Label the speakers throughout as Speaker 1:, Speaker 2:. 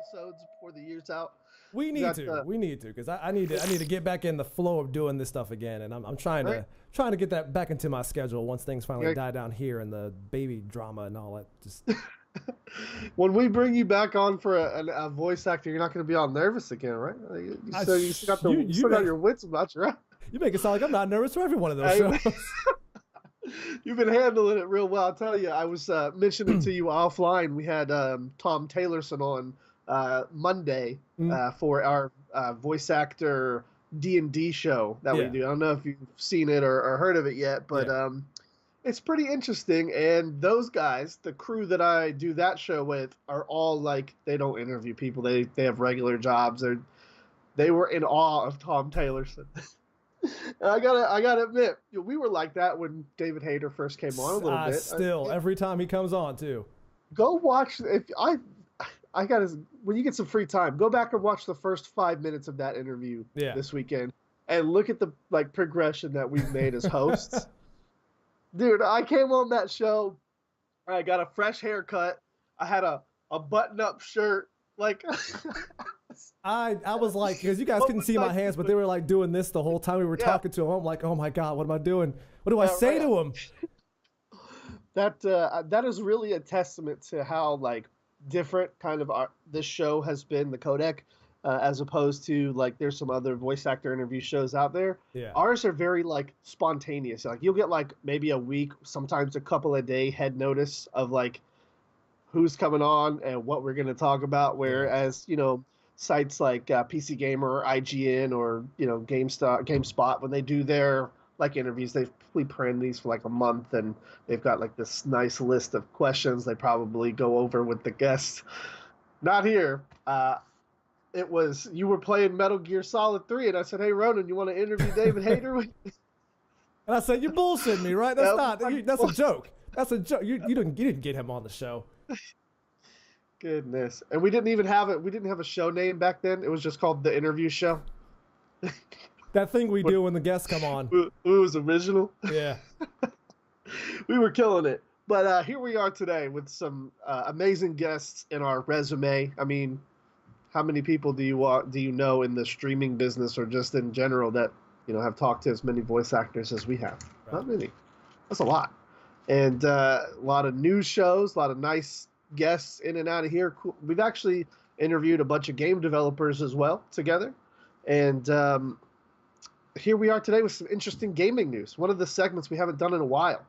Speaker 1: episodes before the year's out.
Speaker 2: We need to, because I need to get back in the flow of doing this stuff again, and I'm trying to get that back into my schedule once things finally die down here and the baby drama and all that. Just
Speaker 1: when we bring you back on for a voice actor, you're not going to be all nervous again, right? You still got your wits about you, right?
Speaker 2: You make it sound like I'm not nervous for every one of those shows.
Speaker 1: You've been handling it real well. I'll tell you, I was mentioning to you offline. We had Tom Taylorson on Monday for our voice actor D&D show that we do. I don't know if you've seen it or heard of it yet, but it's pretty interesting. And those guys, the crew that I do that show with, are all like, they don't interview people. They have regular jobs. They were in awe of Tom Taylorson. And I gotta admit, we were like that when David Hayter first came on a little bit.
Speaker 2: Still, every time he comes on too.
Speaker 1: Go watch. When you get some free time, go back and watch the first 5 minutes of that interview this weekend, and look at the progression that we've made as hosts. Dude, I came on that show. I got a fresh haircut. I had a button-up shirt. Like,
Speaker 2: I was like, because you guys couldn't see my hands, but they were like doing this the whole time we were talking to him. I'm like, oh my God, what am I doing? What do I say to him?
Speaker 1: That is really a testament to how like different kind of this show has been, the Codec, as opposed to like there's some other voice actor interview shows out there. Yeah. Ours are very like spontaneous. Like you'll get like maybe a week, sometimes a couple of day head notice of like who's coming on and what we're going to talk about. Whereas, sites like PC Gamer or IGN or, GameSpot, when they do their like interviews, we plan these for like a month, and they've got like this nice list of questions they probably go over with the guests. Not here. It was, you were playing Metal Gear Solid 3, and I said, hey, Ronin, you want to interview David Hayter?
Speaker 2: And I said, you're bullshitting me, right? That's a joke. That's a joke. You didn't get him on the show.
Speaker 1: Goodness. And we didn't have a show name back then. It was just called The Interview Show.
Speaker 2: That thing we do when the guests come on.
Speaker 1: It was original.
Speaker 2: Yeah.
Speaker 1: We were killing it. But here we are today with some amazing guests in our resume. I mean, how many people do you know in the streaming business or just in general that have talked to as many voice actors as we have? Right. Not many. That's a lot. And a lot of news shows, a lot of nice guests in and out of here. Cool. We've actually interviewed a bunch of game developers as well together. And here we are today with some interesting gaming news. One of the segments we haven't done in a while.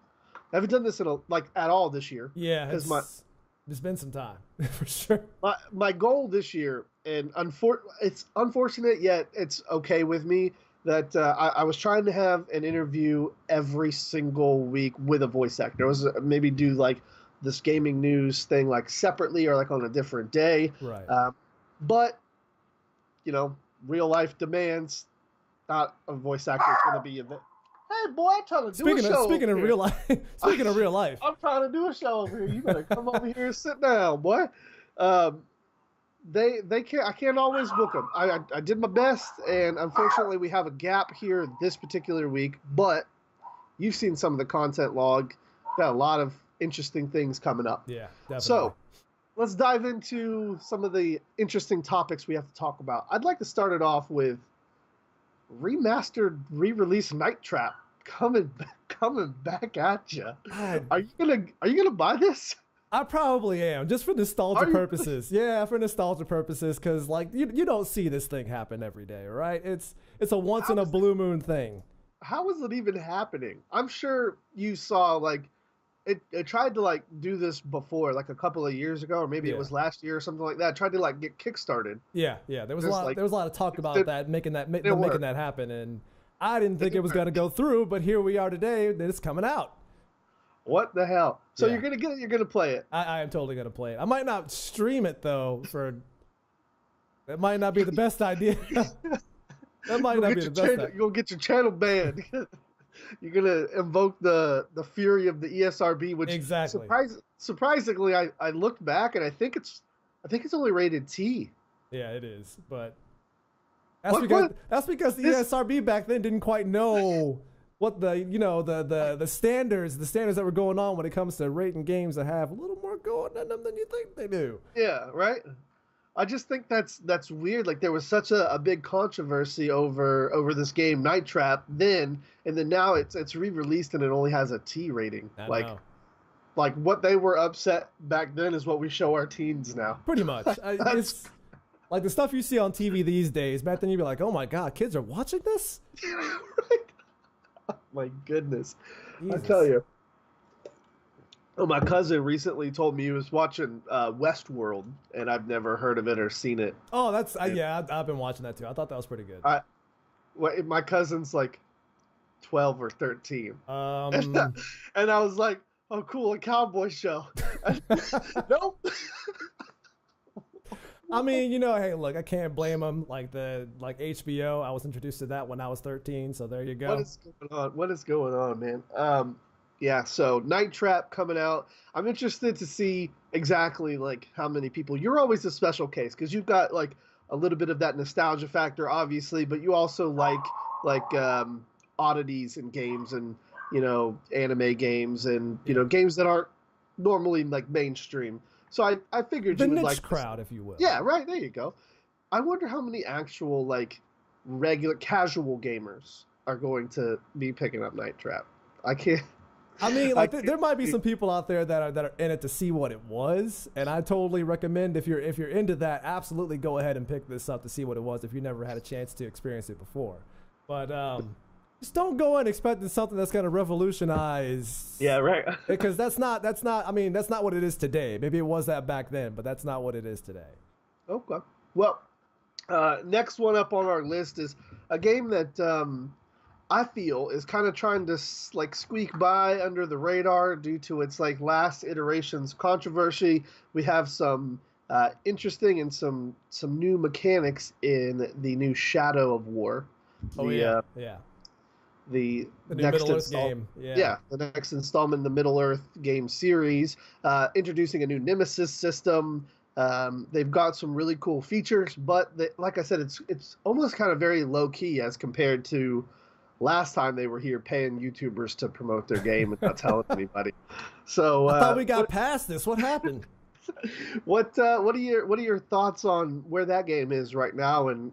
Speaker 1: I haven't done this at all this year.
Speaker 2: Yeah, there's been some time for sure.
Speaker 1: My goal this year, and it's unfortunate yet it's okay with me, that I was trying to have an interview every single week with a voice actor. I was maybe do like this gaming news thing like separately or like on a different day.
Speaker 2: Right.
Speaker 1: But real life demands. Not a voice actor is going to be. Hey boy, I'm trying to do a show.
Speaker 2: Speaking of real life,
Speaker 1: I'm trying to do a show over here. You better come over here and sit down, boy. They can't. I can't always book them. I did my best, and unfortunately, we have a gap here this particular week. But you've seen some of the content log. Got a lot of interesting things coming up.
Speaker 2: Yeah, definitely.
Speaker 1: So let's dive into some of the interesting topics we have to talk about. I'd like to start it off with remastered, re-release Night Trap coming back at you. Are you gonna buy this?
Speaker 2: I probably am, just for nostalgia purposes. Yeah, for nostalgia purposes, because like you don't see this thing happen every day, right? It's a once in a blue moon thing.
Speaker 1: How is it even happening? I'm sure you saw like it tried to like do this before, like a couple of years ago, or maybe it was last year or something like that. It tried to like get kickstarted.
Speaker 2: Yeah. There was a lot of talk about that, making that happen, and I didn't think it was going to go through, but here we are today. It's coming out.
Speaker 1: What the hell? So you're gonna get it. You're gonna play it.
Speaker 2: I am totally gonna play it. I might not stream it though. That might not be the best idea. That might not be the best idea.
Speaker 1: You're gonna get your channel banned. You're gonna invoke the fury of the ESRB, which
Speaker 2: exactly.
Speaker 1: Surprisingly, I looked back and I think it's only rated T.
Speaker 2: Yeah, it is, but that's because the ESRB back then didn't quite know what the standards that were going on when it comes to rating games that have a little more going on them than you think they do.
Speaker 1: Yeah, right. I just think that's weird. Like there was such a big controversy over this game Night Trap then, and then now it's re-released and it only has a T rating.
Speaker 2: I know.
Speaker 1: Like what they were upset back then is what we show our teens now.
Speaker 2: Pretty much. It's like the stuff you see on TV these days. Back then you'd be like, oh my God, kids are watching this?
Speaker 1: Right. Oh my goodness.
Speaker 2: Jesus.
Speaker 1: I tell you. Oh, my cousin recently told me he was watching Westworld, and I've never heard of it or seen it.
Speaker 2: Oh, yeah, I've been watching that too. I thought that was pretty good.
Speaker 1: My cousin's like 12 or 13. And I was like, oh, cool, a cowboy show. Nope.
Speaker 2: I mean, you know, hey, look, I can't blame them. Like HBO, I was introduced to that when I was 13, so there you go.
Speaker 1: What is going on, man? Yeah, so Night Trap coming out. I'm interested to see exactly like how many people. You're always a special case because you've got like a little bit of that nostalgia factor, obviously, but you also like oddities in games and anime games and games that aren't normally like mainstream. So I figured you would like
Speaker 2: the niche crowd, if you will.
Speaker 1: Yeah, right. There you go. I wonder how many actual like regular casual gamers are going to be picking up Night Trap. I can't.
Speaker 2: I mean, like there might be some people out there that are in it to see what it was, and I totally recommend if you're into that, absolutely go ahead and pick this up to see what it was if you never had a chance to experience it before. But just don't go in expecting something that's gonna revolutionize.
Speaker 1: Yeah, right.
Speaker 2: Because that's not. I mean, that's not what it is today. Maybe it was that back then, but that's not what it is today.
Speaker 1: Okay. Well, next one up on our list is a game that I feel is kind of trying to like squeak by under the radar due to its like last iterations controversy. We have some interesting and some new mechanics in the new Shadow of War.
Speaker 2: Oh yeah.
Speaker 1: The
Speaker 2: new Middle-earth game.
Speaker 1: Yeah, the next installment in the Middle-earth game series, introducing a new Nemesis system. They've got some really cool features, but like I said, it's almost kind of very low key as compared to last time they were here paying YouTubers to promote their game and not telling anybody. So
Speaker 2: I thought we got past this. What happened?
Speaker 1: What are your thoughts on where that game is right now, and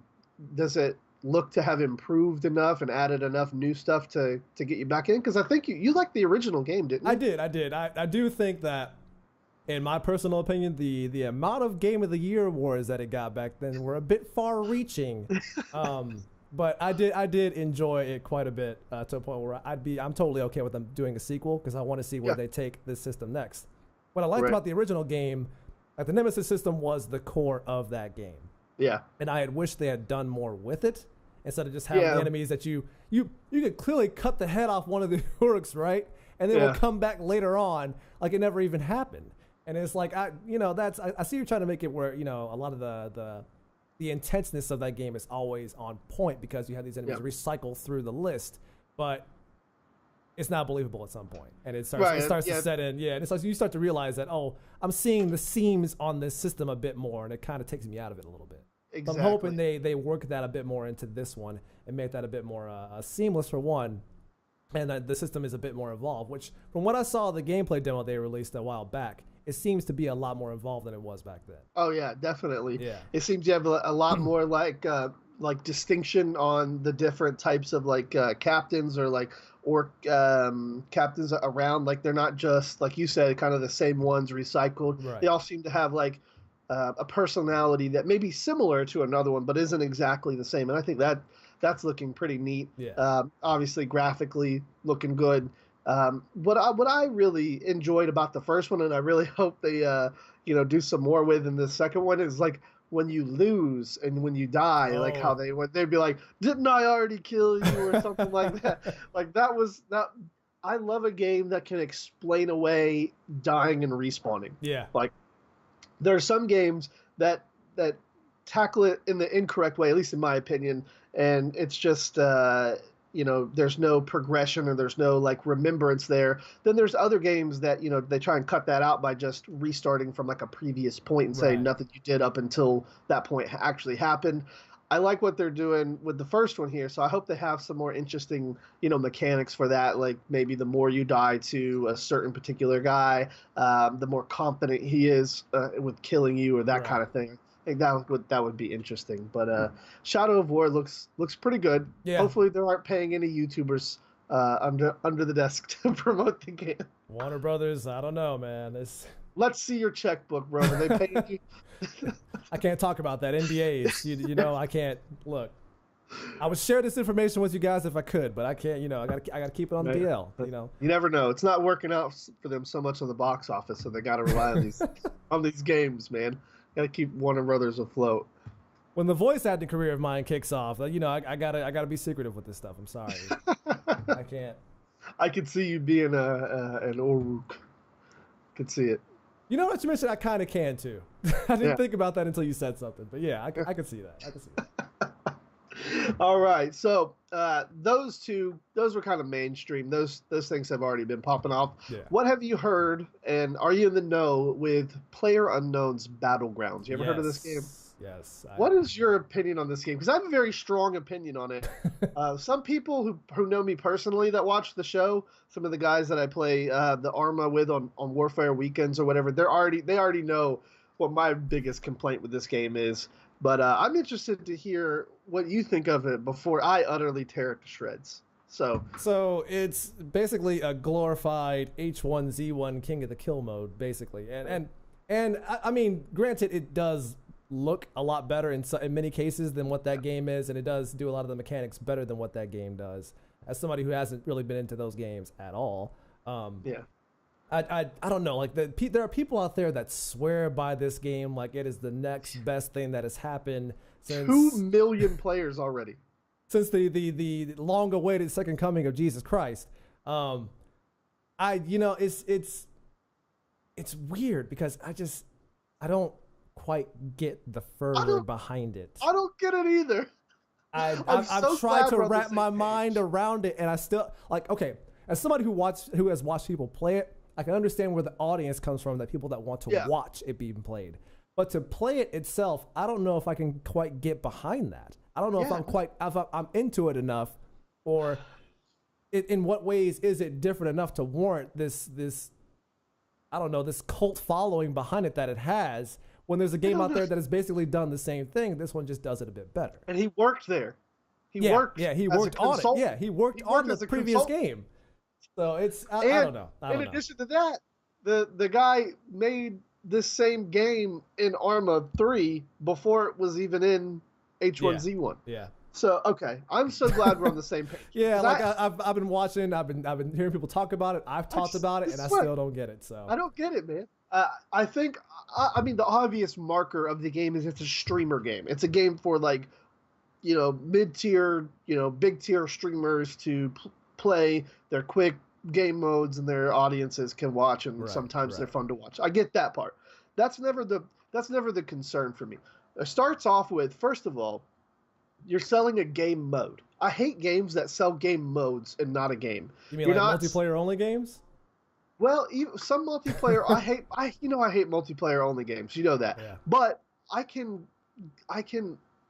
Speaker 1: does it look to have improved enough and added enough new stuff to get you back in? Because I think you liked the original game, didn't you?
Speaker 2: I did. I do think that, in my personal opinion, the amount of Game of the Year awards that it got back then were a bit far-reaching. But I did enjoy it quite a bit to a point where I'm totally okay with them doing a sequel because I want to see where they take this system next. What I liked about the original game, like the Nemesis system was the core of that game.
Speaker 1: Yeah.
Speaker 2: And I had wished they had done more with it instead of just having enemies that you could clearly cut the head off one of the orcs, right? And then will come back later on like it never even happened. And it's like I see you're trying to make it where a lot of the intenseness of that game is always on point because you have these enemies recycle through the list, but it's not believable at some point, and it starts to set in. Yeah, and it's like you start to realize that I'm seeing the seams on this system a bit more, and it kind of takes me out of it a little bit. Exactly. So I'm hoping they work that a bit more into this one and make that a bit more seamless for one, and that the system is a bit more involved. Which, from what I saw, the gameplay demo they released a while back, it seems to be a lot more involved than it was back then.
Speaker 1: Oh yeah, definitely.
Speaker 2: Yeah.
Speaker 1: It seems you have a lot more like distinction on the different types of like captains or like orc captains around. Like they're not just, like you said, kind of the same ones recycled. Right. They all seem to have like a personality that may be similar to another one, but isn't exactly the same. And I think that's looking pretty neat.
Speaker 2: Yeah.
Speaker 1: Obviously, graphically looking good. What I really enjoyed about the first one, and I really hope they do some more with in the second one, is like when you lose and when you die, like how they'd be like, didn't I already kill you or something like that. Like that. I love a game that can explain away dying and respawning.
Speaker 2: Yeah.
Speaker 1: Like there are some games that tackle it in the incorrect way, at least in my opinion, and it's just there's no progression or there's no like remembrance there. Then there's other games that they try and cut that out by just restarting from like a previous point and saying nothing you did up until that point actually happened. I like what they're doing with the first one here, so I hope they have some more interesting mechanics for that. Like maybe the more you die to a certain particular guy, the more confident he is with killing you or that kind of thing. think that would be interesting. But Shadow of War looks pretty good.
Speaker 2: Yeah.
Speaker 1: Hopefully, they aren't paying any YouTubers under the desk to promote the game.
Speaker 2: Warner Brothers, I don't know, man.
Speaker 1: Let's see your checkbook, bro. Are they paying you?
Speaker 2: I can't talk about that. NDAs. You know, I can't. Look, I would share this information with you guys if I could, but I can't. You know, I gotta keep it on the DL. You know,
Speaker 1: you never know. It's not working out for them so much on the box office, so they gotta rely on these games, man. Gotta keep Warner Brothers afloat.
Speaker 2: When the voice acting career of mine kicks off, you know, I gotta be secretive with this stuff. I'm sorry, I can't.
Speaker 1: I could see you being an Uruk. Could see it.
Speaker 2: You know what you mentioned? I kind of can too. I didn't think about that until you said something, but yeah, I could see that. I could see that.
Speaker 1: All right, so those were kind of mainstream. Those things have already been popping off.
Speaker 2: Yeah.
Speaker 1: What have you heard, and are you in the know with PlayerUnknown's Battlegrounds? You ever heard of this game?
Speaker 2: Yes.
Speaker 1: What is your opinion on this game? Because I have a very strong opinion on it. Some people who know me personally that watch the show, some of the guys that I play the Arma with on Warfare weekends or whatever, they already know what my biggest complaint with this game is. But I'm interested to hear what you think of it before I utterly tear it to shreds. So
Speaker 2: it's basically a glorified H1Z1 King of the Kill mode, basically. And I mean, granted, it does look a lot better in many cases than what that game is, and it does do a lot of the mechanics better than what that game does. As somebody who hasn't really been into those games at all, I don't know. Like there are people out there that swear by this game like it is the next best thing that has happened since
Speaker 1: 2 million players already
Speaker 2: since the long-awaited second coming of Jesus Christ. It's weird because I don't quite get the fervor behind it.
Speaker 1: I don't get it either.
Speaker 2: I've tried to wrap my mind around it, and I still okay. As somebody who has watched people play it, I can understand where the audience comes from. That people that want to watch it being played, but to play it itself, I don't know if I can quite get behind that. I don't know if I'm into it enough, or in what ways is it different enough to warrant this I don't know, this cult following behind it that it has. When there's a game out there that has basically done the same thing, this one just does it a bit better.
Speaker 1: And he worked there. He worked on it.
Speaker 2: Yeah, he worked on the previous game. So it's I don't know. In
Speaker 1: addition to that, the guy made this same game in Arma 3 before it was even in H1Z1.
Speaker 2: Yeah.
Speaker 1: So okay, I'm so glad we're on the same page.
Speaker 2: Yeah, like I've been watching, I've been hearing people talk about it. I've talked about it, and I still don't get it. So
Speaker 1: I don't get it, man. I think, I mean, the obvious marker of the game is it's a streamer game. It's a game for, like, you know, mid-tier, you know, big-tier streamers to play their quick game modes, and their audiences can watch, and sometimes they're fun to watch. I get that part. That's never the concern for me. It starts off with, first of all, you're selling a game mode. I hate games that sell game modes and not a game.
Speaker 2: You mean like multiplayer-only games?
Speaker 1: Well, some multiplayer, I hate multiplayer only games. You know that. Yeah. But I can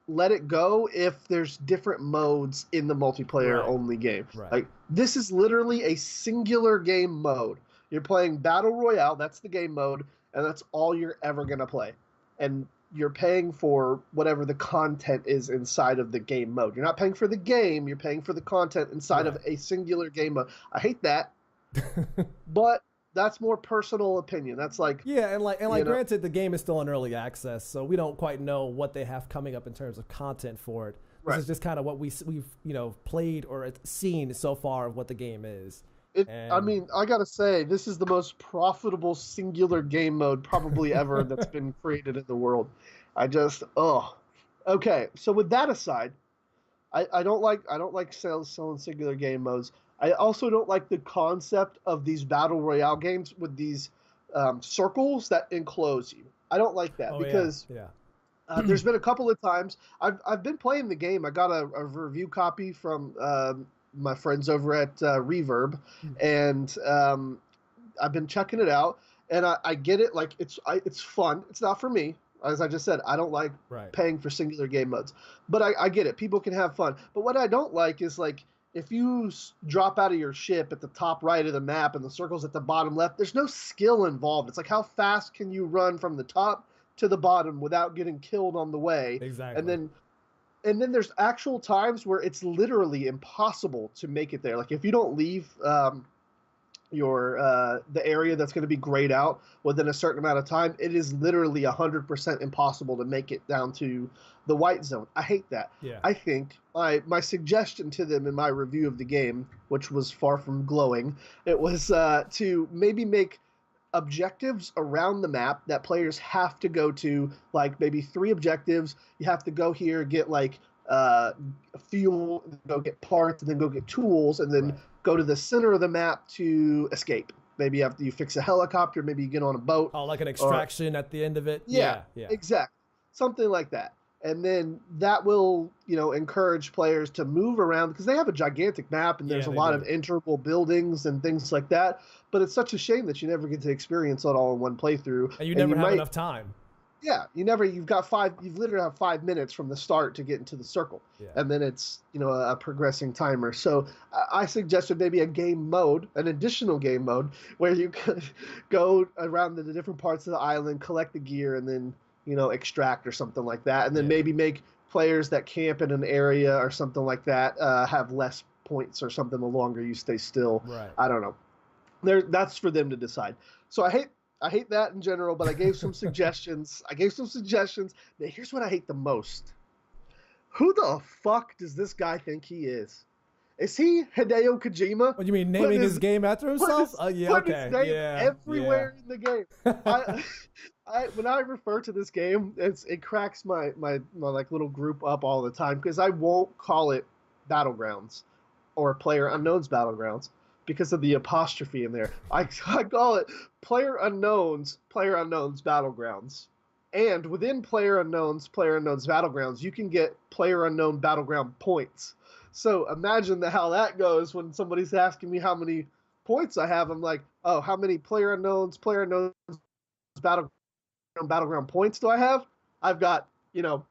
Speaker 1: let it go if there's different modes in the multiplayer only game. Right. Like, this is literally a singular game mode. You're playing Battle Royale, that's the game mode, and that's all you're ever going to play. And you're paying for whatever the content is inside of the game mode. You're not paying for the game, you're paying for the content inside of a singular game mode. I hate that. But that's more personal opinion. That's like
Speaker 2: granted, the game is still in early access, so we don't quite know what they have coming up in terms of content for it. This is just kind of what we've played or seen so far of what the game is.
Speaker 1: I mean, I gotta say, this is the most profitable singular game mode probably ever that's been created in the world. Okay. So with that aside, I don't like selling singular game modes. I also don't like the concept of these battle royale games with these circles that enclose you. I don't like that because there's been a couple of times I've been playing the game. I got a review copy from my friends over at Reverb, and I've been checking it out, and I get it. Like it's fun. It's not for me. As I just said, I don't like paying for singular game modes, but I get it. People can have fun. But what I don't like is, like, if you drop out of your ship at the top right of the map and the circle's at the bottom left, there's no skill involved. It's like, how fast can you run from the top to the bottom without getting killed on the way.
Speaker 2: Exactly.
Speaker 1: And then there's actual times where it's literally impossible to make it there. Like if you don't leave the area that's going to be grayed out within a certain amount of time, it is literally 100% impossible to make it down to the white zone. I hate that.
Speaker 2: Yeah.
Speaker 1: I think my suggestion to them in my review of the game, which was far from glowing, it was to maybe make objectives around the map that players have to go to, like maybe 3 objectives. You have to go here, get like fuel, go get parts, and then go get tools, and then go to the center of the map to escape. Maybe after you fix a helicopter, maybe you get on a boat.
Speaker 2: Oh, like an extraction at the end of it?
Speaker 1: Yeah, exactly. Something like that. And then that will, encourage players to move around because they have a gigantic map and there's a lot of enterable buildings and things like that. But it's such a shame that you never get to experience it all in one playthrough.
Speaker 2: And you never have enough time.
Speaker 1: Yeah, you literally have 5 minutes from the start to get into the circle. Yeah. And then it's, a progressing timer. So I suggested maybe a game mode, an additional game mode, where you could go around the different parts of the island, collect the gear, and then, extract or something like that. And then maybe make players that camp in an area or something like that have less points or something the longer you stay still.
Speaker 2: Right.
Speaker 1: I don't know. That's for them to decide. So I hate that in general, but I gave some suggestions. Now, here's what I hate the most. Who the fuck does this guy think he is? Is he Hideo Kojima?
Speaker 2: What do you mean, naming his game after himself?
Speaker 1: His name everywhere in the game. When I refer to this game, it cracks my like little group up all the time because I won't call it Battlegrounds or PlayerUnknown's Battlegrounds because of the apostrophe in there. I call it PlayerUnknown's Battlegrounds. And within PlayerUnknown's Battlegrounds, you can get PlayerUnknown Battleground points. So imagine how that goes when somebody's asking me how many points I have. I'm like, oh, how many PlayerUnknown's Battleground points do I have? I've got,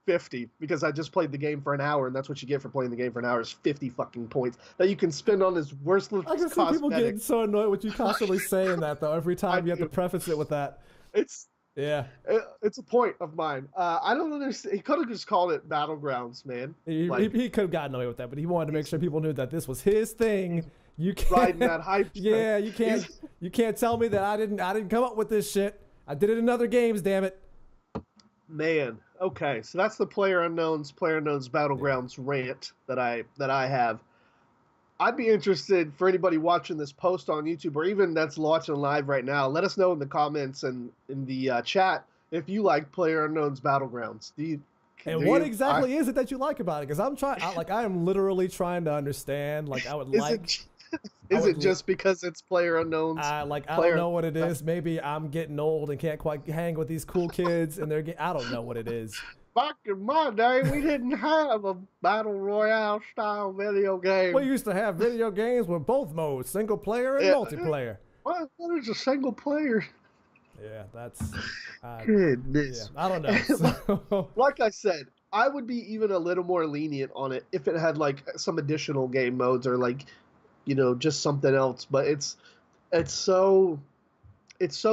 Speaker 1: 50 because I just played the game for an hour, and that's what you get for playing the game for an hour is 50 fucking points that you can spend on this worthless
Speaker 2: cosmetic. I can see people getting so annoyed with you constantly saying that, though. Every time you have to preface it with that.
Speaker 1: It's a point of mine. I don't understand. He could have just called it Battlegrounds, man.
Speaker 2: He could have gotten away with that, but he wanted to make sure people knew that this was his thing. You can't
Speaker 1: riding that hype.
Speaker 2: Yeah, you can't tell me that I didn't come up with this shit. I did it in other games, damn it.
Speaker 1: Man, okay, so that's the PlayerUnknown's Battlegrounds rant that I have. I'd be interested for anybody watching this post on YouTube or even that's watching live right now. Let us know in the comments and in the chat if you like PlayerUnknown's Battlegrounds.
Speaker 2: What exactly is it that you like about it? Because I am literally trying to understand. Like I would like.
Speaker 1: Is it just because it's PlayerUnknown's?
Speaker 2: I don't know what it is. Maybe I'm getting old and can't quite hang with these cool kids, and I don't know what it is.
Speaker 1: Back in my day, we didn't have a battle royale style video game.
Speaker 2: We used to have video games with both modes, single player and multiplayer.
Speaker 1: What is a single player?
Speaker 2: Yeah, that's
Speaker 1: goodness.
Speaker 2: Yeah, I don't know. So. Like
Speaker 1: I said, I would be even a little more lenient on it if it had like some additional game modes or like, just something else. But it's so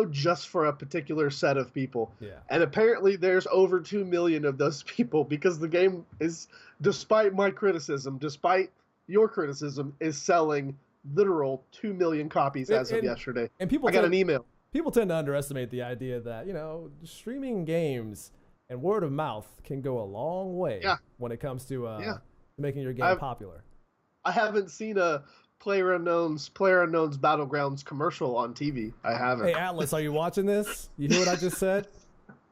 Speaker 1: just for a particular set of people.
Speaker 2: Yeah.
Speaker 1: And apparently there's over 2 million of those people because the game is, despite my criticism, despite your criticism, is selling literal 2 million copies as of yesterday.
Speaker 2: And I got an email. People tend to underestimate the idea that, streaming games and word of mouth can go a long way when it comes to making your game popular.
Speaker 1: I haven't seen a PlayerUnknown's Battlegrounds commercial on TV. I haven't.
Speaker 2: Hey, Atlas, are you watching this? You hear what I just said?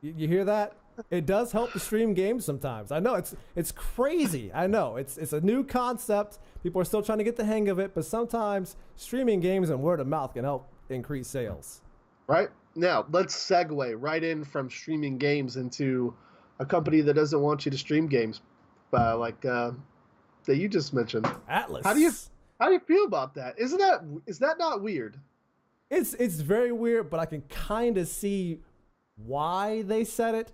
Speaker 2: You hear that? It does help to stream games sometimes. I know it's crazy. I know it's a new concept. People are still trying to get the hang of it, but sometimes streaming games and word of mouth can help increase sales.
Speaker 1: Right? Now, let's segue right in from streaming games into a company that doesn't want you to stream games, that you just mentioned.
Speaker 2: Atlas.
Speaker 1: How do you feel about that? Is that not weird?
Speaker 2: It's very weird, but I can kind of see why they said it.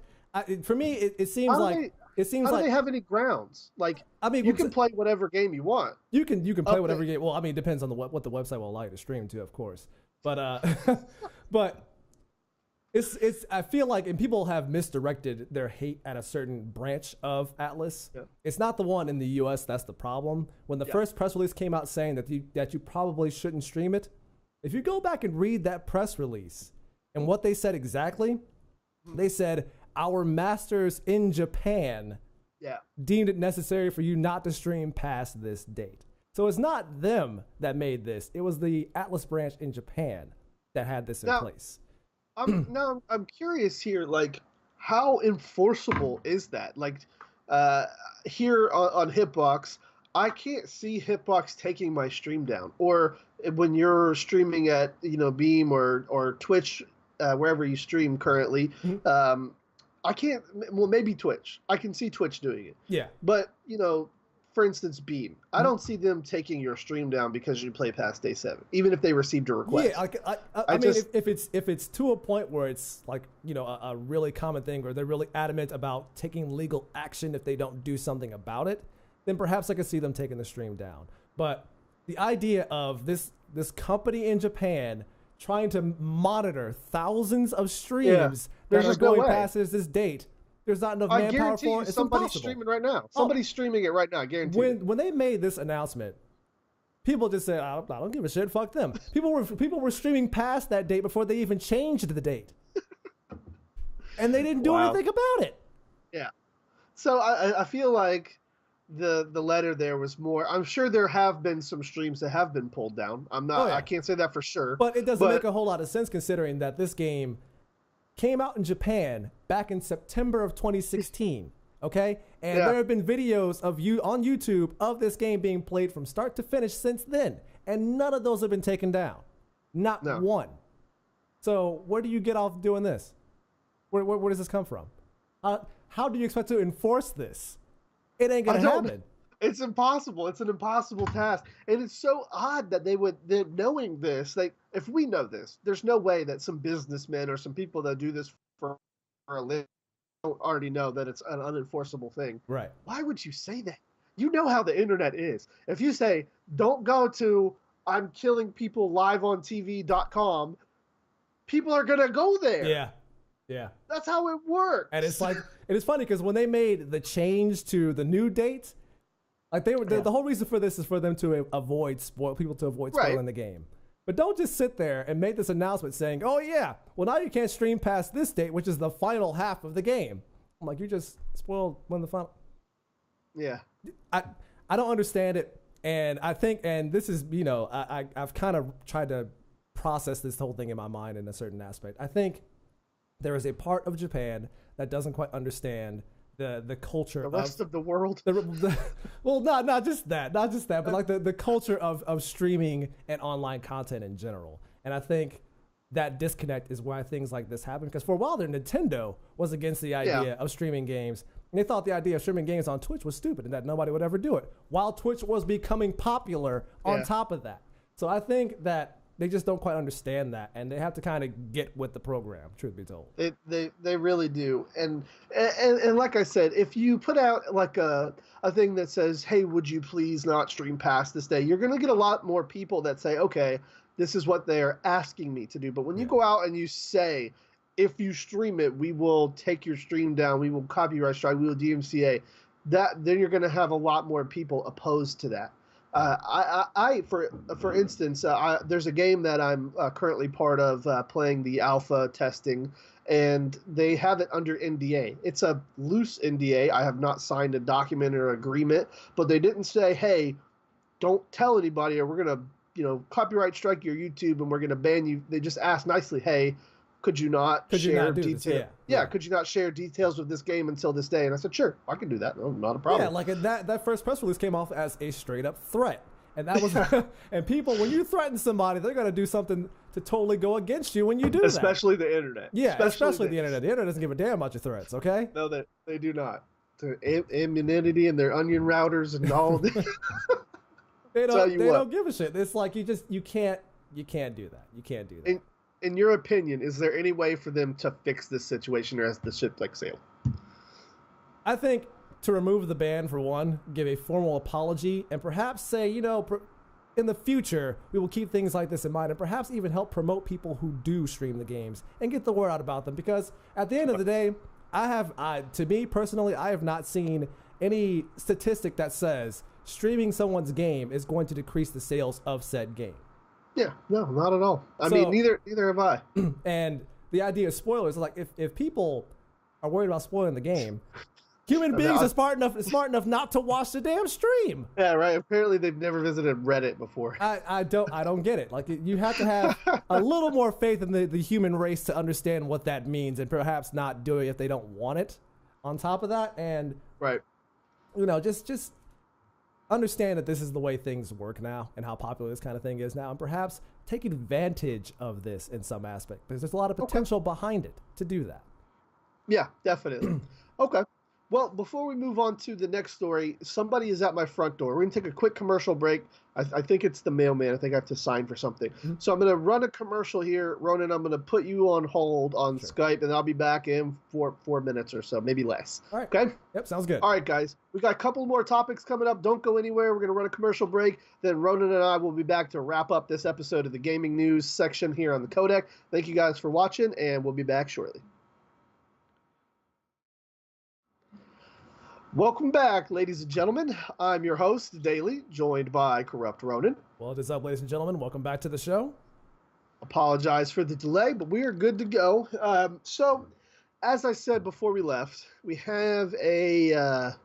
Speaker 2: For me, it seems like How do they have any grounds? Like, I mean, you can play whatever game you want. You can play whatever game. Well, I mean, it depends on what the website will allow you to stream to, of course. But but I feel like, and people have misdirected their hate at a certain branch of Atlus. Yeah. It's not the one in the US that's the problem. When the first press release came out saying that you probably shouldn't stream it, if you go back and read that press release and what they said exactly, they said our masters in Japan deemed it necessary for you not to stream past this date. So it's not them that made this. It was the Atlus branch in Japan that had this in place.
Speaker 1: I'm curious here, like, how enforceable is that? Like, here on Hitbox, I can't see Hitbox taking my stream down. Or when you're streaming at, Beam or Twitch, wherever you stream currently, I can't, well, maybe Twitch. I can see Twitch doing it.
Speaker 2: Yeah.
Speaker 1: But, for instance, Beam. I don't see them taking your stream down because you play past day 7, even if they received a request.
Speaker 2: Yeah, I mean, if it's to a point where it's like, a really common thing, or they're really adamant about taking legal action if they don't do something about it, then perhaps I could see them taking the stream down. But the idea of this company in Japan trying to monitor thousands of streams that are going past this date. There's not enough manpower for it. It's
Speaker 1: somebody's
Speaker 2: impossible.
Speaker 1: Streaming right now. Somebody's streaming it right now. I guarantee.
Speaker 2: When they made this announcement, people just said, "I don't give a shit. Fuck them." People were streaming past that date before they even changed the date, and they didn't do anything about it.
Speaker 1: Yeah. So I feel like the letter there was more. I'm sure there have been some streams that have been pulled down. I can't say that for sure.
Speaker 2: But it doesn't make a whole lot of sense considering that this game came out in Japan back in September of 2016, okay? And there have been videos of on YouTube of this game being played from start to finish since then, and none of those have been taken down. Not one. So where do you get off doing this? Where does this come from? How do you expect to enforce this? It ain't gonna happen.
Speaker 1: It's impossible. It's an impossible task. And it's so odd that they're knowing this. If we know this, there's no way that some businessmen or some people that do this for a living don't already know that it's an unenforceable thing.
Speaker 2: Right.
Speaker 1: Why would you say that? You know how the internet is. If you say, don't go to I'm killing people live on TV.com, people are going to go there.
Speaker 2: Yeah. Yeah.
Speaker 1: That's how it works.
Speaker 2: And it's like, it is funny because when they made the change to the new date, like the whole reason for this is for them to avoid spoiling the game. But don't just sit there and make this announcement saying, "Oh yeah, well now you can't stream past this date, which is the final half of the game." I'm like, you just spoiled when the final.
Speaker 1: Yeah.
Speaker 2: I don't understand it, and I think, and this is I've kind of tried to process this whole thing in my mind in a certain aspect. I think there is a part of Japan that doesn't quite understand the culture,
Speaker 1: the rest of the world.
Speaker 2: Well, not just that, but like the culture of streaming and online content in general. And I think that disconnect is why things like this happen. Because for a while there, Nintendo was against the idea of streaming games. And they thought the idea of streaming games on Twitch was stupid and that nobody would ever do it, while Twitch was becoming popular on top of that. So I think that they just don't quite understand that, and they have to kind of get with the program, truth be told.
Speaker 1: They really do. And like I said, if you put out like a thing that says, hey, would you please not stream past this day, you're going to get a lot more people that say, okay, this is what they're asking me to do. But when you go out and you say, if you stream it, we will take your stream down, we will copyright strike, we will DMCA, then you're going to have a lot more people opposed to that. For instance, there's a game that I'm currently part of playing the alpha testing, and they have it under NDA. It's a loose NDA. I have not signed a document or agreement, but they didn't say, hey, don't tell anybody or we're going to, copyright strike your YouTube and we're going to ban you. They just asked nicely, hey, could you not share details? Yeah, could you not share details of this game until this day? And I said, sure, I can do that. No, not a problem.
Speaker 2: Yeah, like that first press release came off as a straight up threat. And that was, and people, when you threaten somebody, they're going to do something to totally go against you when you do that.
Speaker 1: Especially the internet.
Speaker 2: Yeah, especially the internet. The internet doesn't give a damn about your threats, okay?
Speaker 1: No, they do not. Their immunity and their onion routers and all of this.
Speaker 2: They don't give a shit. It's like you can't do that. You can't do that.
Speaker 1: In your opinion, is there any way for them to fix this situation, or has the ship sailed?
Speaker 2: I think to remove the ban, for one, give a formal apology, and perhaps say, in the future, we will keep things like this in mind and perhaps even help promote people who do stream the games and get the word out about them. Because at the end of the day, to me personally, I have not seen any statistic that says streaming someone's game is going to decrease the sales of said game.
Speaker 1: Yeah, no, not at all. I mean, neither have I.
Speaker 2: And the idea of spoilers, like if people are worried about spoiling the game, human beings are smart enough not to watch the damn stream.
Speaker 1: Yeah, right. Apparently, they've never visited Reddit before.
Speaker 2: I don't get it. Like, you have to have a little more faith in the human race to understand what that means, and perhaps not do it if they don't want it. On top of that, and
Speaker 1: right,
Speaker 2: just understand that this is the way things work now, and how popular this kind of thing is now, and perhaps take advantage of this in some aspect, because there's a lot of potential behind it to do that.
Speaker 1: Yeah, definitely. Okay. Well, before we move on to the next story, somebody is at my front door. We're going to take a quick commercial break. I think it's the mailman. I think I have to sign for something. Mm-hmm. So I'm going to run a commercial here. Ronin, I'm going to put you on hold on Skype, and I'll be back in 4 minutes or so, maybe less.
Speaker 2: All right.
Speaker 1: Okay?
Speaker 2: Yep, sounds good.
Speaker 1: All right, guys. We got a couple more topics coming up. Don't go anywhere. We're going to run a commercial break. Then Ronin and I will be back to wrap up this episode of the gaming news section here on the Codec. Thank you guys for watching, and we'll be back shortly. Welcome back, ladies and gentlemen. I'm your host, Daily, joined by KorruptRonin.
Speaker 2: What is up, ladies and gentlemen? Welcome back to the show.
Speaker 1: Apologize for the delay, but we are good to go. So, as I said before we left, we have a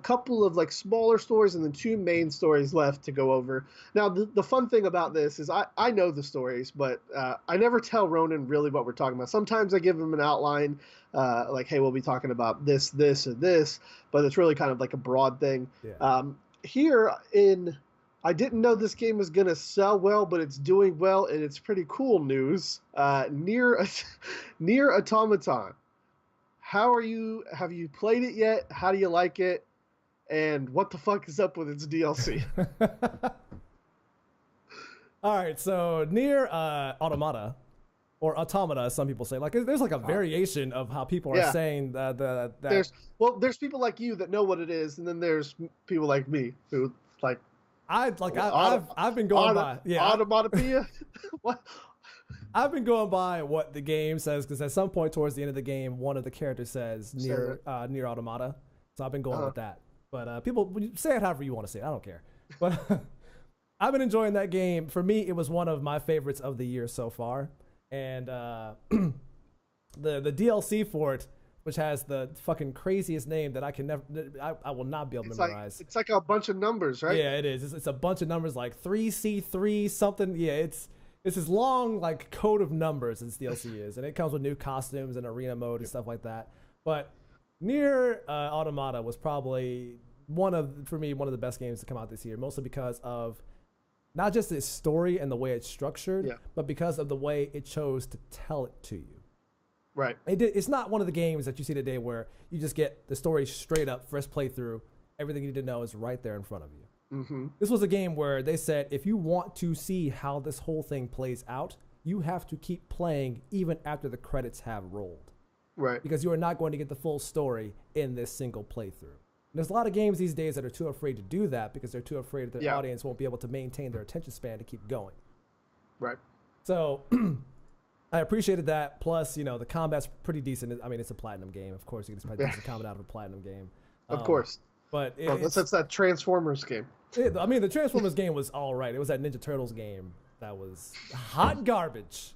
Speaker 1: couple of like smaller stories and then 2 main stories left to go over. Now, the fun thing about this is I know the stories, but I never tell Ronin really what we're talking about. Sometimes I give him an outline, like, hey, we'll be talking about this, this, and this, but it's really kind of like a broad thing. Yeah. I didn't know this game was going to sell well, but it's doing well, and it's pretty cool news. NieR Automata. Have you played it yet? How do you like it? And what the fuck is up with its DLC?
Speaker 2: All right, so NieR Automata, or Automata, as some people say. Like, there's like a variation of how people are saying that.
Speaker 1: There's people like you that know what it is, and then there's people like me who like. I've been going by Automatopoeia. What?
Speaker 2: I've been going by what the game says, because at some point towards the end of the game, one of the characters says NieR Automata. So I've been going with that. But people, say it however you want to say it. I don't care. But I've been enjoying that game. For me, it was one of my favorites of the year so far. And the DLC for it, which has the fucking craziest name that I will not be able to memorize.
Speaker 1: It's like a bunch of numbers, right?
Speaker 2: Yeah, it is. It's a bunch of numbers, like 3C3 something. Yeah, it's this long like code of numbers this DLC is, and it comes with new costumes and arena mode and stuff like that. But NieR Automata was probably one of the best games to come out this year, mostly because of not just its story and the way it's structured, but because of the way it chose to tell it to you.
Speaker 1: Right.
Speaker 2: It's not one of the games that you see today where you just get the story straight up, first playthrough, everything you need to know is right there in front of you. Mm-hmm. This was a game where they said, if you want to see how this whole thing plays out, you have to keep playing even after the credits have rolled.
Speaker 1: Right.
Speaker 2: Because you are not going to get the full story in this single playthrough. And there's a lot of games these days that are too afraid to do that because they're too afraid that their audience won't be able to maintain their attention span to keep going.
Speaker 1: Right.
Speaker 2: So I appreciated that. Plus, the combat's pretty decent. I mean, it's a platinum game. Of course, you can expect decent combat out of a platinum game.
Speaker 1: Of course.
Speaker 2: But
Speaker 1: that's that Transformers game.
Speaker 2: The Transformers game was all right. It was that Ninja Turtles game that was hot garbage.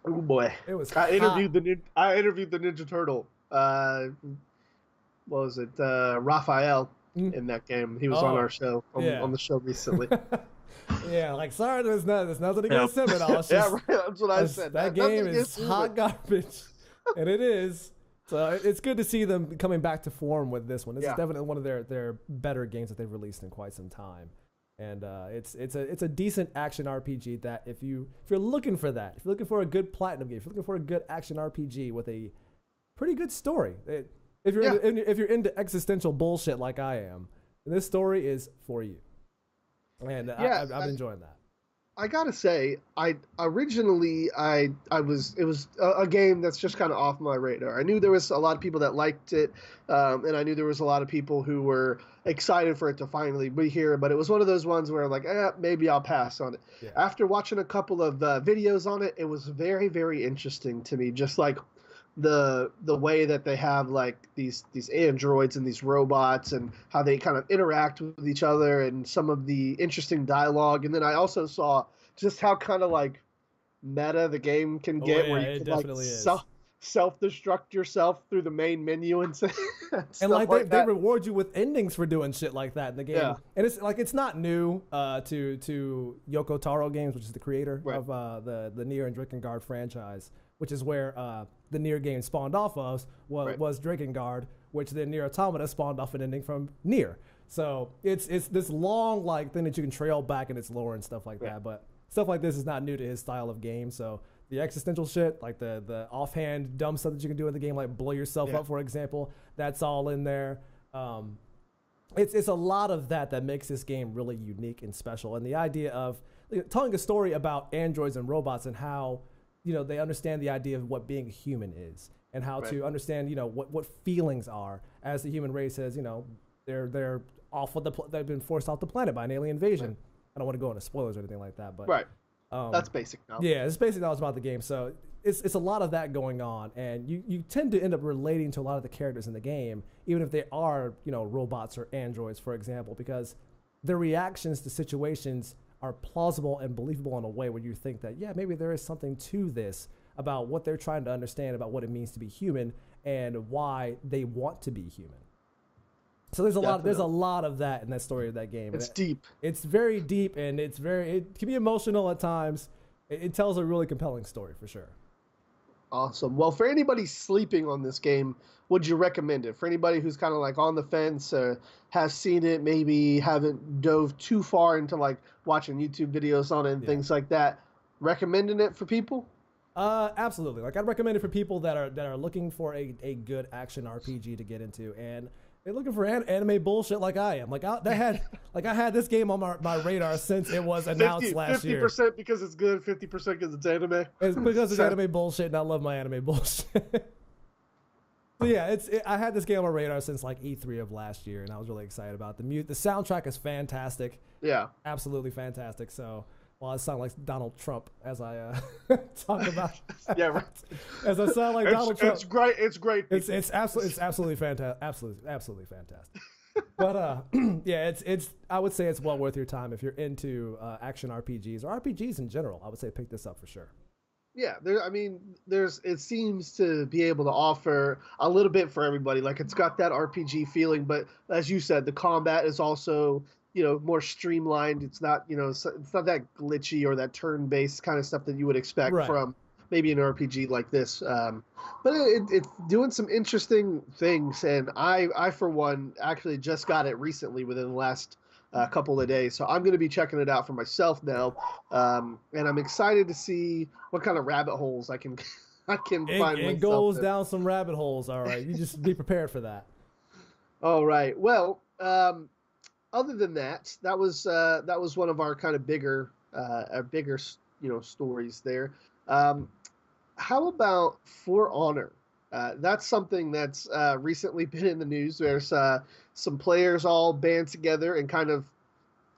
Speaker 1: Oh boy,
Speaker 2: it was.
Speaker 1: I interviewed the Ninja Turtle. What was it? Raphael in that game. He was on our show on the show recently.
Speaker 2: Yeah, like sorry, there's nothing against him at all.
Speaker 1: Yeah, right. That's what I said.
Speaker 2: That game is hot garbage, and it is. So it's good to see them coming back to form with this one. This is definitely one of their better games that they've released in quite some time. And it's a decent action RPG that if you're looking for that, if you're looking for a good platinum game, if you're looking for a good action RPG with a pretty good story, if you're into existential bullshit like I am, this story is for you. And I've been enjoying that.
Speaker 1: I gotta say, I originally I was it was a game that's just kind of off my radar. I knew there was a lot of people that liked it, and I knew there was a lot of people who were excited for it to finally be here. But it was one of those ones where like, maybe I'll pass on it. Yeah. After watching a couple of videos on it, it was very, very interesting to me. Just like the way that they have like these androids and these robots and how they kind of interact with each other and some of the interesting dialogue. And then I also saw just how kind of like meta the game can get, where you can like self-destruct yourself through the main menu and
Speaker 2: and like they reward you with endings for doing shit like that in the game. Yeah. And it's like it's not new to Yoko Taro Games, which is the creator of the NieR and Drakengard franchise, which is where the NieR game spawned off of was Drakengard, which then NieR Automata spawned off an ending from NieR. So it's this long like thing that you can trail back in its lore and stuff like that. But stuff like this is not new to his style of game. So the existential shit, like the offhand dumb stuff that you can do in the game, like blow yourself up, for example, that's all in there. It's a lot of that makes this game really unique and special. And the idea of telling a story about androids and robots and how they understand the idea of what being a human is and how to understand, what feelings are as the human race has, they're off of they've been forced off the planet by an alien invasion. Right. I don't want to go into spoilers or anything like that, but
Speaker 1: that's basic knowledge.
Speaker 2: Yeah, it's basic knowledge about the game. So it's a lot of that going on, and you tend to end up relating to a lot of the characters in the game, even if they are, robots or androids, for example, because their reactions to situations are plausible and believable in a way where you think that, maybe there is something to this about what they're trying to understand about what it means to be human and why they want to be human. So there's a lot of that in that story of that game.
Speaker 1: It's deep. It's
Speaker 2: very deep, and it can be emotional at times. It tells a really compelling story for sure.
Speaker 1: Awesome. Well, for anybody sleeping on this game, would you recommend it? For anybody who's kind of like on the fence, has seen it, maybe haven't dove too far into like watching YouTube videos on it and things like that, recommending it for people?
Speaker 2: Absolutely. Like I'd recommend it for people that are looking for a good action RPG to get into, and they're looking for anime bullshit like I am. I had this game on my radar since it was announced last year.
Speaker 1: 50% because it's good, 50% because it's anime.
Speaker 2: It's because it's anime bullshit, and I love my anime bullshit. So yeah, I had this game on my radar since like E3 of last year, and I was really excited about it. The soundtrack is fantastic. Yeah, absolutely fantastic. So. Well, I sound like Donald Trump as I talk about.
Speaker 1: Yeah, right.
Speaker 2: As I sound like Donald Trump.
Speaker 1: It's great. It's great.
Speaker 2: It's absolutely fantastic. Absolutely fantastic. But I would say it's well worth your time if you're into action RPGs or RPGs in general. I would say pick this up for sure.
Speaker 1: Yeah, it seems to be able to offer a little bit for everybody. Like it's got that RPG feeling, but as you said, the combat is also more streamlined. It's not, it's not that glitchy or that turn-based kind of stuff that you would expect from maybe an RPG like this. But it's doing some interesting things, and I for one actually just got it recently within the last couple of days, so I'm going to be checking it out for myself now, and I'm excited to see what kind of rabbit holes I can find.
Speaker 2: It goes down some rabbit holes. All right, you just be prepared for that.
Speaker 1: All right. Well. Other than that, that was one of our kind of bigger stories there. How about For Honor? That's something that's recently been in the news. There's some players all band together and kind of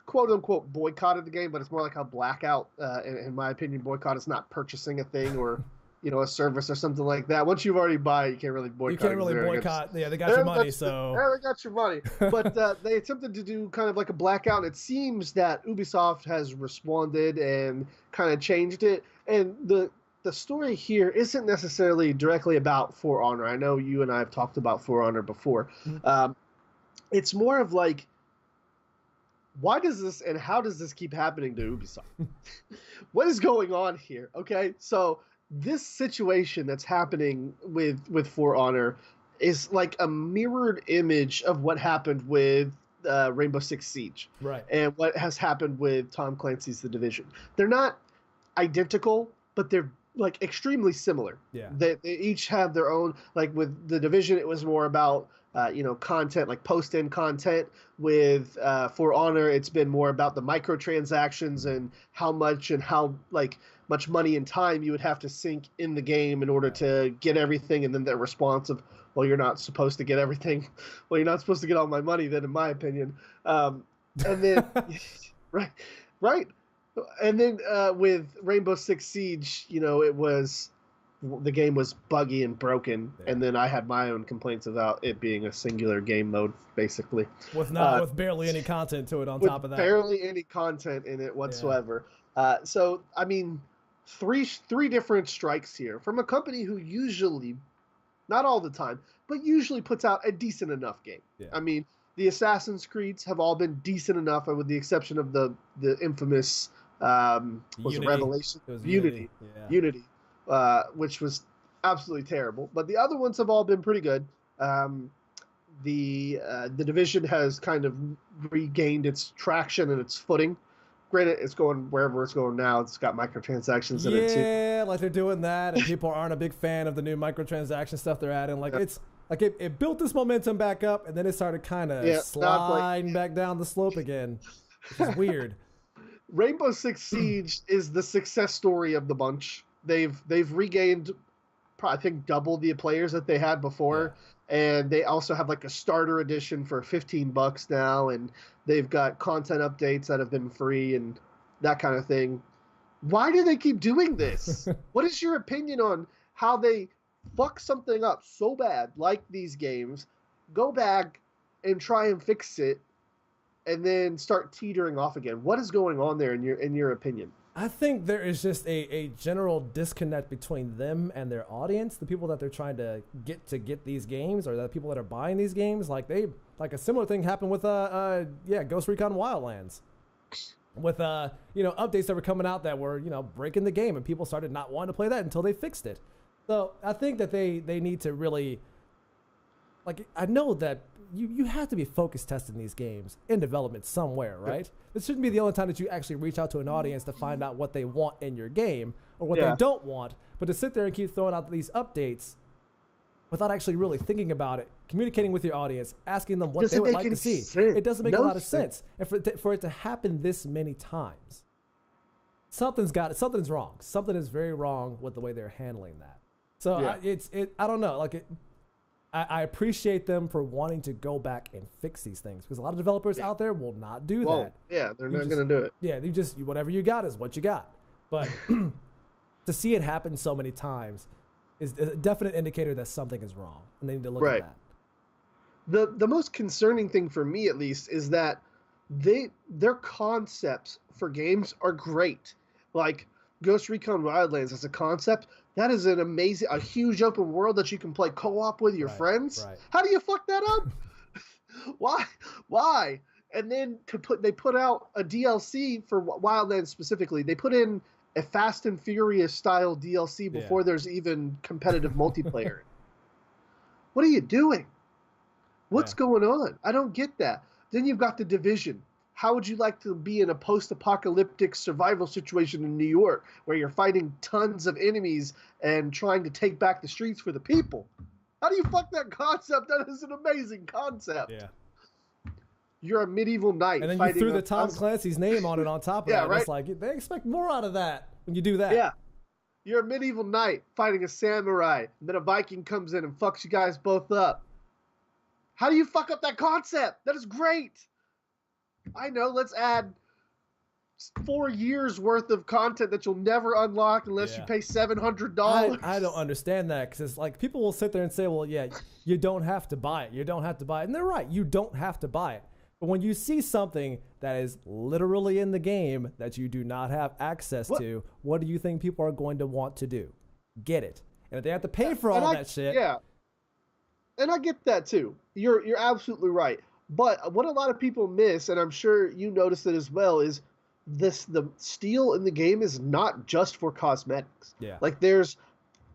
Speaker 1: quote unquote boycotted the game, but it's more like a blackout. In my opinion, boycott is not purchasing a thing or a service or something like that. Once you've already buy, you can't really boycott.
Speaker 2: You can't really boycott. Yeah, they got your money, so.
Speaker 1: Yeah, they got your money. But they attempted to do kind of like a blackout, and it seems that Ubisoft has responded and kind of changed it. And the story here isn't necessarily directly about For Honor. I know you and I have talked about For Honor before. Mm-hmm. It's more of like, why does this and how does this keep happening to Ubisoft? What is going on here? Okay, so this situation that's happening with For Honor is like a mirrored image of what happened with Rainbow Six Siege, right? And what has happened with Tom Clancy's The Division. They're not identical, but they're like extremely similar.
Speaker 2: Yeah.
Speaker 1: They each have their own, like with the Division, it was more about, content, like post-in content. With For Honor, it's been more about the microtransactions and how much money and time you would have to sink in the game in order to get everything. And then the response of, well, you're not supposed to get everything. Well, you're not supposed to get all my money then, in my opinion. And then, right. And then with Rainbow Six Siege, the game was buggy and broken, and then I had my own complaints about it being a singular game mode, basically.
Speaker 2: With barely any content to it on top of that.
Speaker 1: Barely any content in it whatsoever. Yeah. So, I mean, three different strikes here from a company who usually, not all the time, but usually puts out a decent enough game. Yeah. I mean, the Assassin's Creeds have all been decent enough, with the exception of the infamous Revelation? It was Unity. Yeah. Unity. Which was absolutely terrible. But the other ones have all been pretty good. The Division has kind of regained its traction and its footing. Granted, it's going wherever it's going now. It's got microtransactions in it too.
Speaker 2: Yeah, like they're doing that, and people aren't a big fan of the new microtransaction stuff they're adding. Like it's like it built this momentum back up, and then it started kind of sliding back down the slope again. Which is weird.
Speaker 1: Rainbow Six Siege is the success story of the bunch. They've regained, I think, double the players that they had before, and they also have like a starter edition for $15 now, and they've got content updates that have been free and that kind of thing. Why do they keep doing this? What is your opinion on how they fuck something up so bad, like these games, go back and try and fix it, and then start teetering off again? What is going on there in your opinion?
Speaker 2: I think there is just a general disconnect between them and their audience, the people that they're trying to get these games, or the people that are buying these games. Like a similar thing happened with Ghost Recon Wildlands, with updates that were coming out that were breaking the game, and people started not wanting to play that until they fixed it. So I think that they need to really, I know that you have to be focus testing these games in development somewhere, right? This shouldn't be the only time that you actually reach out to an audience to find out what they want in your game or what they don't want. But to sit there and keep throwing out these updates without actually really thinking about it, communicating with your audience, asking them what they would like to see, it doesn't make a lot of sense. And for it to happen this many times, something's wrong. Something is very wrong with the way they're handling that. So I don't know. I appreciate them for wanting to go back and fix these things, because a lot of developers out there will not do that.
Speaker 1: Yeah, they're not going to do it.
Speaker 2: Yeah, whatever you got is what you got. But to see it happen so many times is a definite indicator that something is wrong, and they need to look at
Speaker 1: that. The most concerning thing for me, at least, is that their concepts for games are great. Like Ghost Recon Wildlands as a concept, that is a huge open world that you can play co-op with your friends. Right. How do you fuck that up? Why? And then they put out a DLC for Wildlands specifically. They put in a Fast and Furious style DLC before there's even competitive multiplayer. What are you doing? What's going on? I don't get that. Then you've got the Division. How would you like to be in a post-apocalyptic survival situation in New York where you're fighting tons of enemies and trying to take back the streets for the people? How do you fuck that concept? That is an amazing concept. Yeah. You're a medieval knight.
Speaker 2: And then you threw the Tom Clancy's name on it on top of that. Right? It's like, they expect more out of that when you do that.
Speaker 1: Yeah. You're a medieval knight fighting a samurai, and then a Viking comes in and fucks you guys both up. How do you fuck up that concept? That is great. I know, let's add 4 years worth of content that you'll never unlock unless you pay $700.
Speaker 2: I don't understand that, because it's like people will sit there and say, well, yeah, you don't have to buy it. You don't have to buy it. And they're right. You don't have to buy it. But when you see something that is literally in the game that you do not have access to, what do you think people are going to want to do? Get it. And if they have to pay for all that shit.
Speaker 1: Yeah. And I get that too. You're absolutely right. But what a lot of people miss, and I'm sure you noticed it as well, is the steel in the game is not just for cosmetics. Yeah. Like there's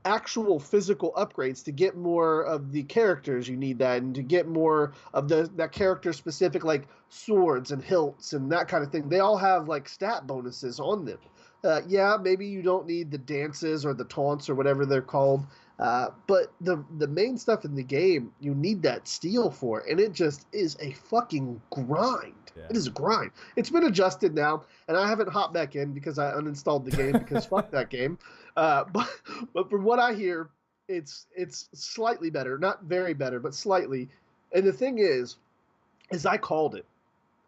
Speaker 1: actual physical upgrades to get more of the characters. You need that, and to get more of that character specific, like swords and hilts and that kind of thing. They all have like stat bonuses on them. Yeah, maybe you don't need the dances or the taunts or whatever they're called. But the main stuff in the game, you need that steel for, and it just is a fucking grind. Yeah. It is a grind. It's been adjusted now, and I haven't hopped back in because I uninstalled the game because fuck that game. But from what I hear, it's slightly better, not very better, but slightly. And the thing is I called it.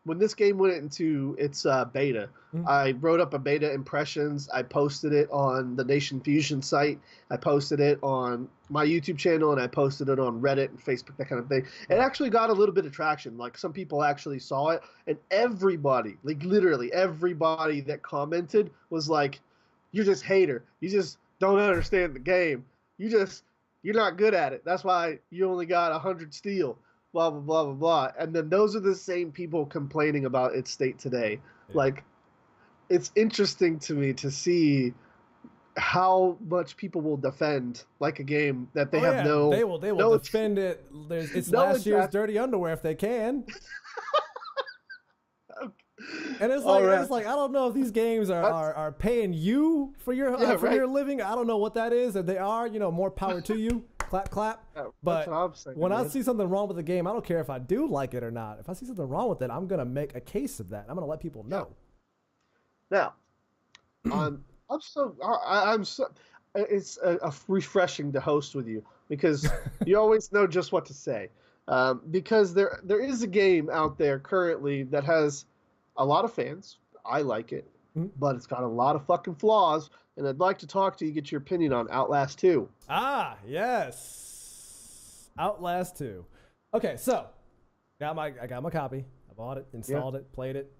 Speaker 1: When this game went into its beta, I wrote up a beta impressions. I posted it on the Nation Fusion site. I posted it on my YouTube channel, and I posted it on Reddit and Facebook, that kind of thing. It actually got a little bit of traction. Like, some people actually saw it, and everybody, like literally everybody that commented was like, "You're just hater. You just don't understand the game. You're not good at it. That's why you only got 100 steel." Blah, blah, blah, blah, blah. And then those are the same people complaining about its state today. Yeah. Like, it's interesting to me to see how much people will defend like a game that they have no...
Speaker 2: They will defend it. It's last year's dirty underwear if they can. And it's like I don't know if these games are paying you for your your living. I don't know what that is. If they are, more power to you. Clap, clap. But when I see something wrong with the game, I don't care if I do like it or not. If I see something wrong with it, I'm gonna make a case of that. I'm gonna let people know.
Speaker 1: Now, it's refreshing to host with you because you always know just what to say. Because there is a game out there currently that has a lot of fans. I like it, but it's got a lot of fucking flaws. And I'd like to talk to you, get your opinion on Outlast 2.
Speaker 2: Ah, yes. Outlast 2. Okay, so I got my copy. I bought it, installed it, played it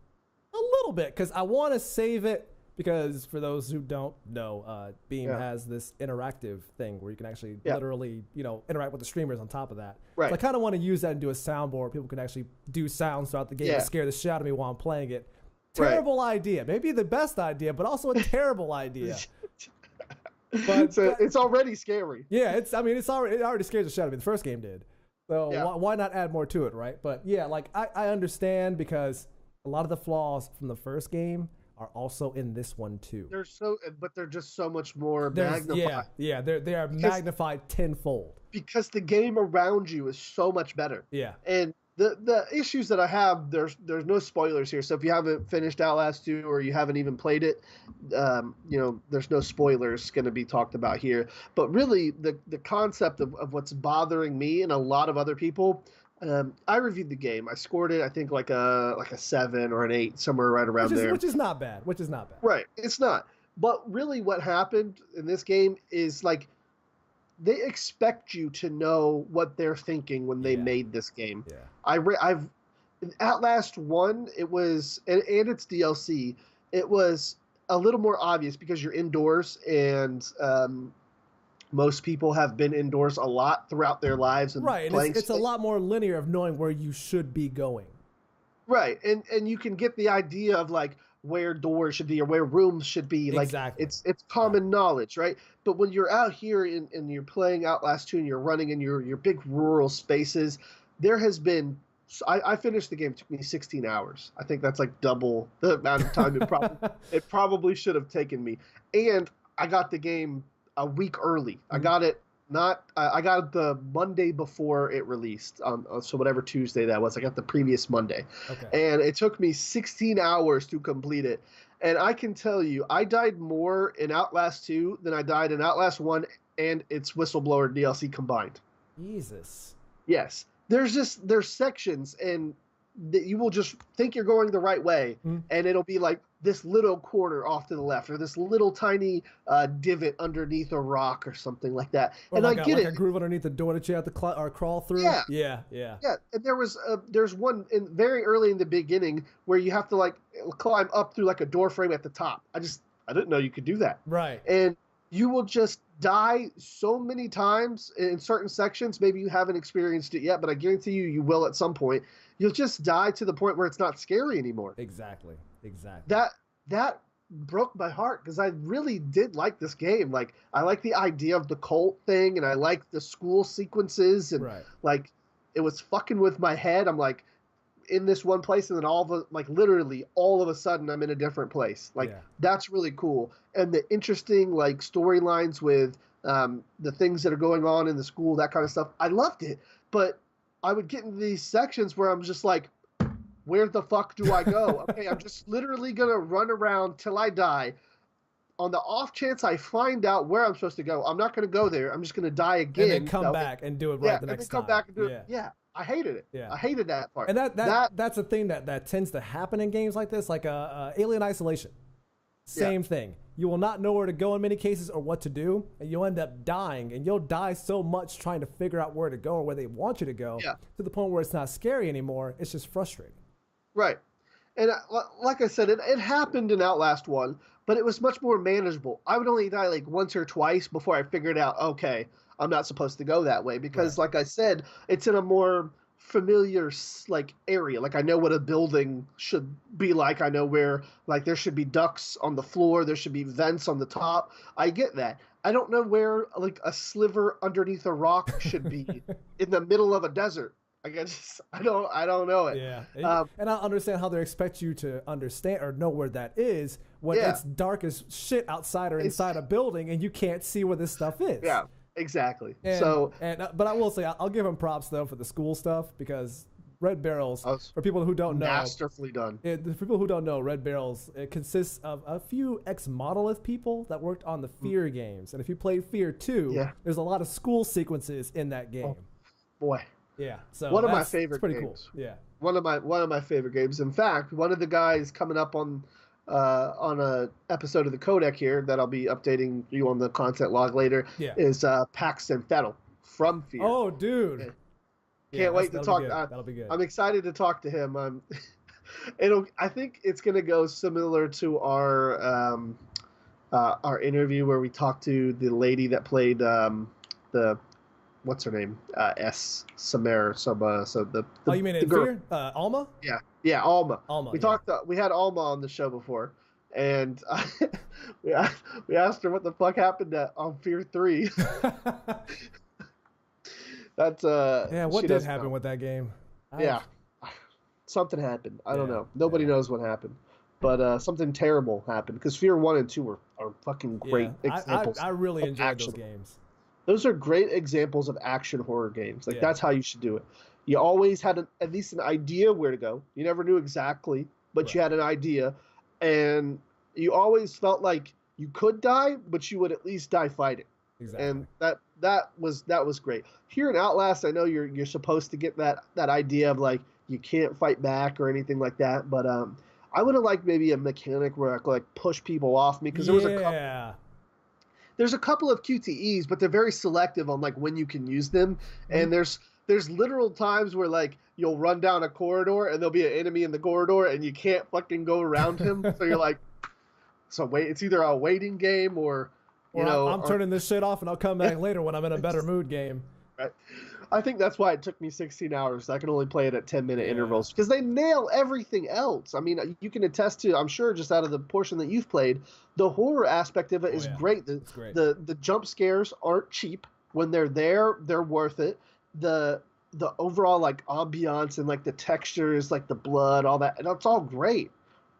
Speaker 2: a little bit because I want to save it because for those who don't know, Beam has this interactive thing where you can actually literally, interact with the streamers on top of that. Right. So I kind of want to use that and do a soundboard. People can actually do sounds throughout the game and scare the shit out of me while I'm playing it. Terrible idea. Maybe the best idea, but also a terrible idea.
Speaker 1: But it's already scary.
Speaker 2: Yeah, it already scares the shit out of me. The first game did. So why not add more to it, right? But yeah, like I understand because a lot of the flaws from the first game are also in this one too.
Speaker 1: They're just so much more magnified.
Speaker 2: Yeah, they are magnified tenfold.
Speaker 1: Because the game around you is so much better. Yeah. And the issues that I have, there's no spoilers here. So if you haven't finished Outlast 2 or you haven't even played it, there's no spoilers going to be talked about here. But really, the concept of what's bothering me and a lot of other people, I reviewed the game. I scored it, I think, like a 7 or an 8, somewhere right around there.
Speaker 2: Which is not bad.
Speaker 1: Right. It's not. But really what happened in this game is like, they expect you to know what they're thinking when they made this game. Yeah. I've Outlast 1, it was, and its DLC, it was a little more obvious because you're indoors and most people have been indoors a lot throughout their lives. And
Speaker 2: it's a lot more linear of knowing where you should be going. Right,
Speaker 1: and you can get the idea of like where doors should be or where rooms should be. Like it's common knowledge, right? But when you're out here and you're playing Outlast 2 and you're running in your big rural spaces, there has been I finished the game. It took me 16 hours. I think that's like double the amount of time it probably should have taken me. And I got the game a week early. I got it I got it the Monday before it released. So whatever Tuesday that was, I got the previous Monday. Okay. And it took me 16 hours to complete it. And I can tell you, I died more in Outlast 2 than I died in Outlast 1 and its Whistleblower DLC combined.
Speaker 2: Jesus.
Speaker 1: Yes. There's sections and you will just think you're going the right way, and it'll be like this little corner off to the left or this little tiny divot underneath a rock or something like that.
Speaker 2: Or
Speaker 1: and
Speaker 2: like I get it. A groove underneath the door that you have to crawl through.
Speaker 1: Yeah. And there's one very early in the beginning where you have to like climb up through like a door frame at the top. I didn't know you could do that.
Speaker 2: Right.
Speaker 1: And you will just die so many times in certain sections. Maybe you haven't experienced it yet, but I guarantee you will at some point. You'll just die to the point where it's not scary anymore.
Speaker 2: Exactly.
Speaker 1: That broke my heart because I really did like this game. Like, I like the idea of the cult thing, and I like the school sequences, and like, it was fucking with my head. I'm like, in this one place, and then literally all of a sudden I'm in a different place. Like that's really cool. And the interesting like storylines with the things that are going on in the school, that kind of stuff. I loved it, but I would get into these sections where I'm just like, where the fuck do I go? Okay, I'm just literally gonna run around till I die. On the off chance I find out where I'm supposed to go, I'm not gonna go there. I'm just gonna die again.
Speaker 2: And then come back and do it right the next time.
Speaker 1: Come back and do it. Yeah. I hated it. Yeah. I hated that part.
Speaker 2: And that's a thing that tends to happen in games like this, like Alien Isolation. Same thing. You will not know where to go in many cases or what to do, and you'll end up dying, and you'll die so much trying to figure out where to go or where they want you to go to the point where it's not scary anymore. It's just frustrating.
Speaker 1: Right. And like I said, it happened in Outlast 1, but it was much more manageable. I would only die like once or twice before I figured out, okay, I'm not supposed to go that way because, like I said, it's in a more familiar like area. Like I know what a building should be like. I know where like there should be ducts on the floor. There should be vents on the top. I get that. I don't know where like a sliver underneath a rock should be in the middle of a desert. I don't know it.
Speaker 2: Yeah. And I understand how they expect you to understand or know where that is when it's dark as shit outside or inside a building and you can't see where this stuff is.
Speaker 1: Yeah. Exactly.
Speaker 2: But I will say I'll give them props though for the school stuff because Red Barrels, for people who don't know,
Speaker 1: masterfully done.
Speaker 2: For people who don't know, Red Barrels, it consists of a few ex-Monolith people that worked on the Fear games, and if you played Fear 2, there's a lot of school sequences in that game.
Speaker 1: Oh, boy.
Speaker 2: Yeah. So
Speaker 1: one of my favorite games.
Speaker 2: Cool. Yeah.
Speaker 1: One of my favorite games. In fact, one of the guys coming up on a episode of the Codec here that I'll be updating you on the content log later is Paxton Fettel from Fear.
Speaker 2: Oh, dude.
Speaker 1: Can't wait to talk.
Speaker 2: That'll be good.
Speaker 1: I'm excited to talk to him. I think it's going to go similar to our interview where we talked to the lady that played what's her name? Samara.
Speaker 2: Oh, you mean in Fear? Alma?
Speaker 1: Yeah, Alma.
Speaker 2: Alma.
Speaker 1: We had Alma on the show before, and we asked her what the fuck happened on Fear 3. That's
Speaker 2: what did happen with that game?
Speaker 1: Something happened. I don't know. Nobody knows what happened, but something terrible happened because Fear 1 and 2 are fucking great examples.
Speaker 2: I really enjoyed those games.
Speaker 1: Those are great examples of action horror games. Like that's how you should do it. You always had at least an idea where to go. You never knew exactly, but you had an idea, and you always felt like you could die, but you would at least die fighting.
Speaker 2: Exactly.
Speaker 1: And that was great. Here in Outlast, I know you're supposed to get that idea of like you can't fight back or anything like that, but I would have liked maybe a mechanic where I could like push people off me because there's a couple of QTEs, but they're very selective on like when you can use them. And there's literal times where like you'll run down a corridor and there'll be an enemy in the corridor and you can't fucking go around him. So you're like, it's either a waiting game or
Speaker 2: I'm turning this shit off and I'll come back later when I'm in a better mood game.
Speaker 1: Right. I think that's why it took me 16 hours. I can only play it at 10-minute intervals because they nail everything else. I mean, you can attest to, I'm sure, just out of the portion that you've played, the horror aspect of it is great. The jump scares aren't cheap. When they're there, they're worth it. The overall like ambiance and like the textures, like the blood, all that, it's all great.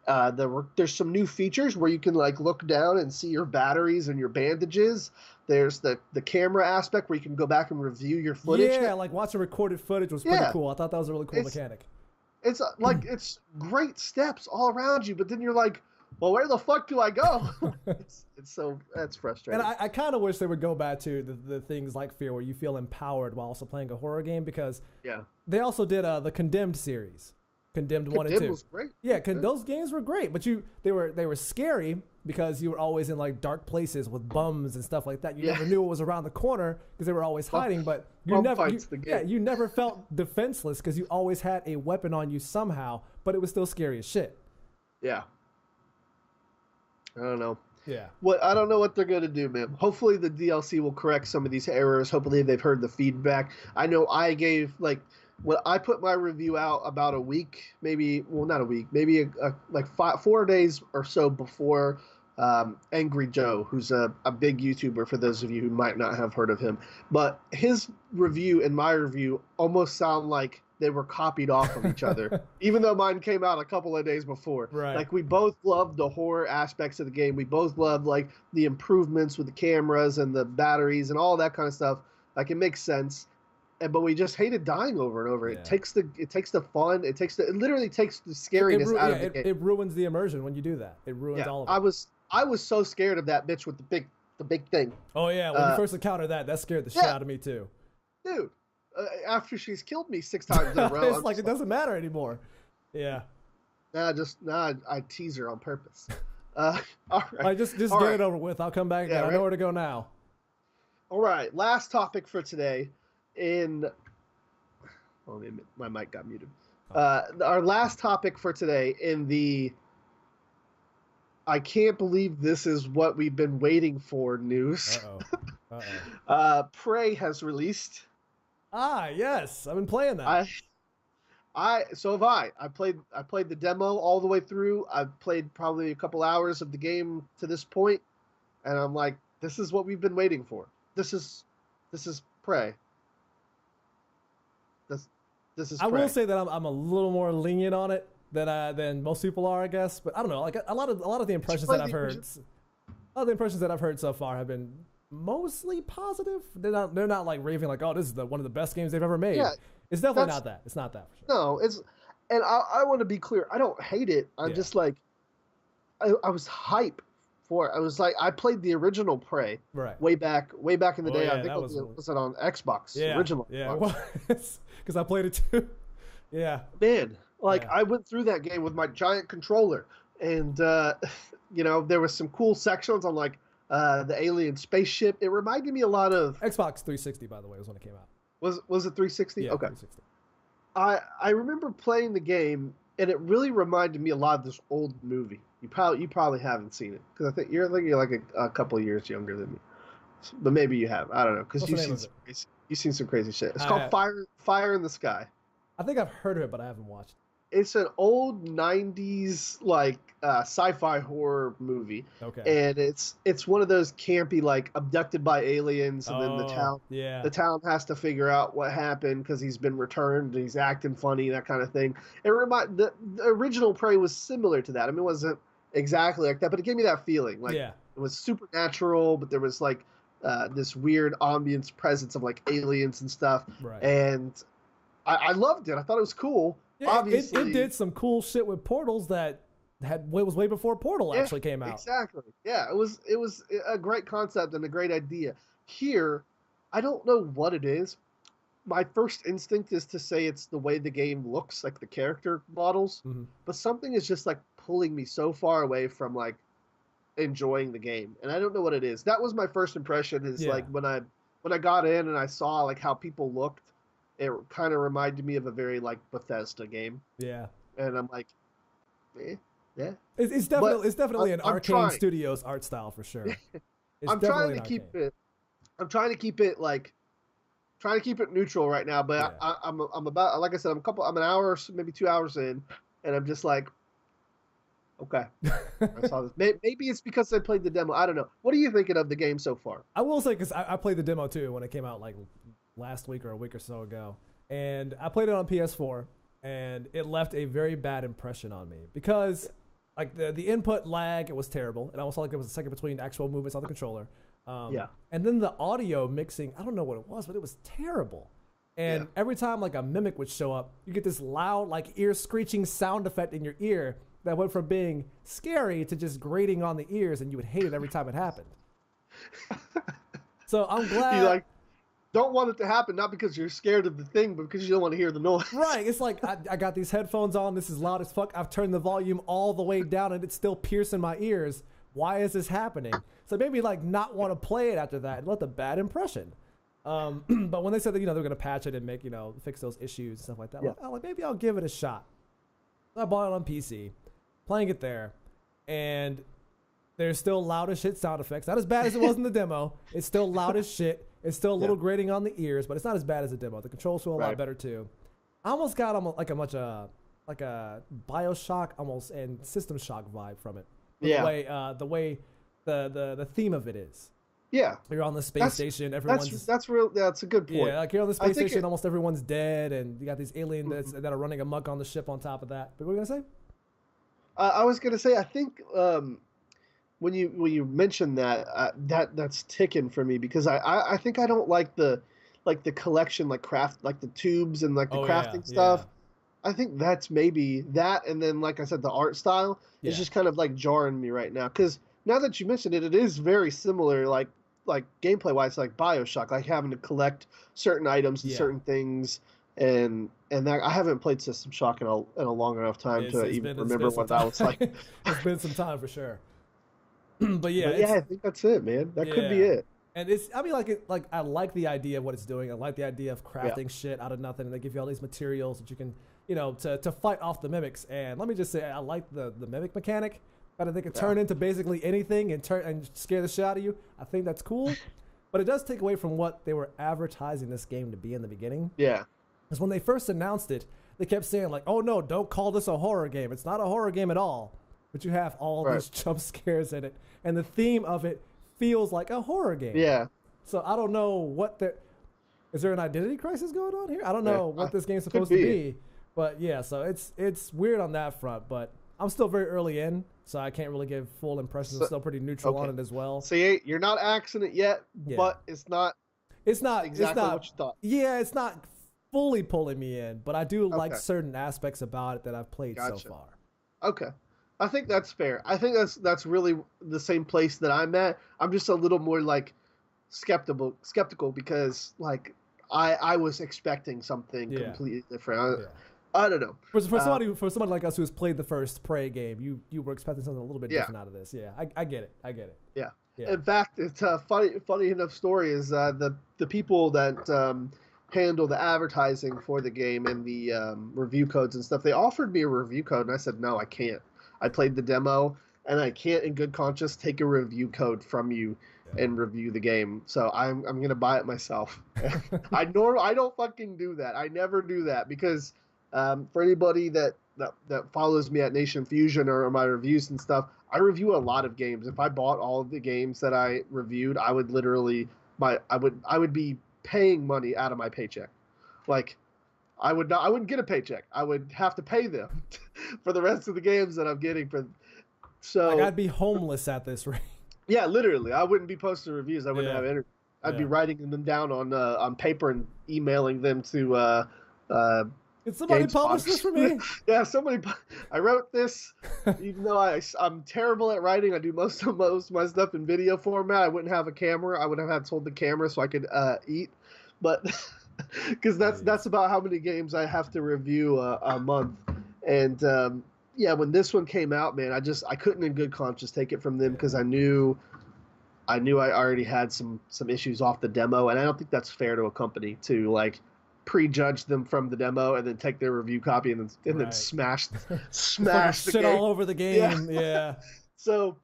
Speaker 1: There's some new features where you can like look down and see your batteries and your bandages. There's the camera aspect where you can go back and review your footage.
Speaker 2: Yeah, like watching recorded footage was pretty cool. I thought that was a really cool mechanic.
Speaker 1: It's like it's great steps all around you, but then you're like, well, where the fuck do I go? That's frustrating.
Speaker 2: And I kind of wish they would go back to the things like Fear where you feel empowered while also playing a horror game because they also did the Condemned series. Condemned 1 and 2
Speaker 1: was great.
Speaker 2: Yeah, those games were great, but they were scary because you were always in like dark places with bums and stuff like that. You never knew what was around the corner because they were always hiding, but you never felt defenseless because you always had a weapon on you somehow, but it was still scary as shit.
Speaker 1: Yeah. I don't know.
Speaker 2: Yeah.
Speaker 1: I don't know what they're going to do, man. Hopefully the DLC will correct some of these errors. Hopefully they've heard the feedback. I know I gave I put my review out about a week, maybe not a week, maybe like 4 days or so before Angry Joe, who's a big YouTuber for those of you who might not have heard of him. But his review and my review almost sound like they were copied off of each other, even though mine came out a couple of days before.
Speaker 2: Right.
Speaker 1: Like, we both loved the horror aspects of the game. We both loved, like, the improvements with the cameras and the batteries and all that kind of stuff. Like, it makes sense. But we just hated dying over and over. Yeah. It takes the fun. It literally takes the scariness out of the game.
Speaker 2: It ruins the immersion when you do that. It ruins all of it.
Speaker 1: I was so scared of that bitch with the big thing.
Speaker 2: Oh yeah, when you first encountered that scared the shit out of me too.
Speaker 1: Dude, after she's killed me 6 times in a row,
Speaker 2: it's like it doesn't matter anymore. Yeah.
Speaker 1: I tease her on purpose. All right.
Speaker 2: Just get it over with. I'll come back. Yeah, I know where to go now.
Speaker 1: All right, last topic for today. My mic got muted. Our last topic for today in the I can't believe this is what we've been waiting for news. Prey has released.
Speaker 2: Ah, yes, I've been playing that.
Speaker 1: So have I. I played the demo all the way through. I've played probably a couple hours of the game to this point, and I'm like, this is what we've been waiting for. This is Prey. This is Prey.
Speaker 2: I will say that I'm a little more lenient on it than most people are, I guess. But I don't know. Like a lot of the impressions that I've heard, so far have been mostly positive. They're not like raving like, oh, this is one of the best games they've ever made. Yeah, it's definitely not that. It's not that for sure.
Speaker 1: No, and I want to be clear. I don't hate it. I'm just like, I was hype for it. I was like, I played the original Prey way back in the day.
Speaker 2: Yeah,
Speaker 1: I think was it on Xbox?
Speaker 2: Yeah,
Speaker 1: original.
Speaker 2: Yeah, because I played it too. Yeah,
Speaker 1: man. I went through that game with my giant controller, and there was some cool sections on like the alien spaceship. It reminded me a lot of
Speaker 2: Xbox 360, by the way, was when it came out.
Speaker 1: Was it 360?
Speaker 2: Yeah,
Speaker 1: okay.
Speaker 2: 360.
Speaker 1: I remember playing the game, and it really reminded me a lot of this old movie. You probably haven't seen it because I think you're like a couple of years younger than me, but maybe you have. I don't know because you've seen some crazy shit. It's called Fire in the Sky.
Speaker 2: I think I've heard of it, but I haven't watched it.
Speaker 1: It's an old 90s like sci-fi horror movie.
Speaker 2: Okay.
Speaker 1: And it's one of those campy like abducted by aliens, and then the town has to figure out what happened because he's been returned and he's acting funny, that kind of thing. The original Prey was similar to that. I mean, it wasn't exactly like that, but it gave me that feeling. Like it was supernatural, but there was like this weird ambience presence of like aliens and stuff.
Speaker 2: Right.
Speaker 1: And I loved it. I thought it was cool.
Speaker 2: Yeah,
Speaker 1: obviously,
Speaker 2: it did some cool shit with portals that was way before Portal actually came out.
Speaker 1: Exactly. Yeah, it was a great concept and a great idea. Here, I don't know what it is. My first instinct is to say it's the way the game looks, like the character models. Mm-hmm. But something is just like pulling me so far away from like enjoying the game, and I don't know what it is. That was my first impression. Is like when I got in and I saw like how people looked. It kind of reminded me of a very like Bethesda game. Yeah. And I'm like, yeah.
Speaker 2: It's definitely an Arcane Studios art style for sure.
Speaker 1: I'm trying to keep it neutral right now, but I'm about, like I said, I'm an hour, maybe 2 hours in, and I'm just like, okay. I saw this. Maybe it's because I played the demo. I don't know. What are you thinking of the game so far?
Speaker 2: I will say, because I played the demo too when it came out like last week or a week or so ago, and I played it on PS4, and it left a very bad impression on me because like the input lag, it was terrible. It almost felt like there was a second between actual movements on the controller. And then the audio mixing, I don't know what it was, but it was terrible. And every time like a mimic would show up, you get this loud like ear screeching sound effect in your ear that went from being scary to just grating on the ears, and you would hate it every time it happened. So I'm glad.
Speaker 1: You like don't want it to happen, not because you're scared of the thing, but because you don't want to hear the noise.
Speaker 2: Right. It's like I got these headphones on. This is loud as fuck. I've turned the volume all the way down, and it's still piercing my ears. Why is this happening? So it made me like not want to play it after that and left a bad impression. But when they said that, they're going to patch it and make, fix those issues and stuff like that, like maybe I'll give it a shot. So I bought it on PC, playing it there, and there's still loud as shit sound effects. Not as bad as it was in the demo. It's still loud as shit. It's still a little grating on the ears, but it's not as bad as the demo. The controls feel a lot better too. I almost got like a BioShock almost and System Shock vibe from it. the way the theme of it is.
Speaker 1: Yeah,
Speaker 2: you're on the space station. Everyone's
Speaker 1: that's real. That's a good point.
Speaker 2: Yeah, like you're on the space station. Almost everyone's dead, and you got these aliens that are running amok on the ship. On top of that, but what were you gonna say?
Speaker 1: I was gonna say I think when you mentioned that that's ticking for me because I think I don't like the collection craft the tubes and the crafting stuff. Yeah. I think that's maybe that, and then like I said, the art style is just kind of jarring me right now because now that you mentioned it, it is very similar gameplay wise like BioShock, like having to collect certain items and certain things. And that I haven't played System Shock in a long enough time to even remember what that was like.
Speaker 2: It's been some time for sure. But
Speaker 1: I think that's it, man. That could be it.
Speaker 2: And I like the idea of what it's doing. I like the idea of crafting shit out of nothing, and they give you all these materials that you can, to fight off the mimics. And let me just say, I like the mimic mechanic. But I think it turn into basically anything and scare the shit out of you. I think that's cool. But it does take away from what they were advertising this game to be in the beginning.
Speaker 1: Yeah.
Speaker 2: Because when they first announced it, they kept saying oh no, don't call this a horror game. It's not a horror game at all. But you have all these jump scares in it, and the theme of it feels like a horror game.
Speaker 1: Yeah.
Speaker 2: So I don't know is there an identity crisis going on here? I don't know what this game's supposed to be. But yeah, so it's weird on that front. But I'm still very early in, so I can't really give full impressions. I'm still pretty neutral on it as well.
Speaker 1: So you're not axing it yet, but it's not exactly what you thought.
Speaker 2: Yeah, it's not fully pulling me in, but I do like certain aspects about it that I've played so far. Okay.
Speaker 1: I think that's fair. I think that's really the same place that I'm at. I'm just a little more skeptical because I was expecting something completely different. I don't know.
Speaker 2: For somebody like us who's played the first Prey game, you were expecting something a little bit different out of this. Yeah, I get it.
Speaker 1: Yeah. In fact, it's a funny enough story is the people that handle the advertising for the game and the review codes and stuff, they offered me a review code, and I said, no, I can't. I played the demo, and I can't in good conscience take a review code from you and review the game. So I'm going to buy it myself. I don't fucking do that. I never do that because for anybody that follows me at Nation Fusion or my reviews and stuff, I review a lot of games. If I bought all of the games that I reviewed, I would literally I would be paying money out of my paycheck. I wouldn't get a paycheck. I would have to pay them for the rest of the games that I'm getting so
Speaker 2: I'd be homeless at this rate.
Speaker 1: Yeah, literally. I wouldn't be posting reviews. I wouldn't have energy. I'd be writing them down on paper and emailing them to
Speaker 2: Did somebody publish this for me?
Speaker 1: Yeah, I wrote this, even though I'm terrible at writing. I do most of my stuff in video format. I wouldn't have a camera. I would have had to hold the camera so I could eat, but because that's about how many games I have to review a month. And when this one came out, man, I couldn't in good conscience take it from them because I knew I already had some issues off the demo, and I don't think that's fair to a company to prejudge them from the demo and then take their review copy and then smash the
Speaker 2: shit
Speaker 1: game
Speaker 2: all over the game. Yeah.
Speaker 1: So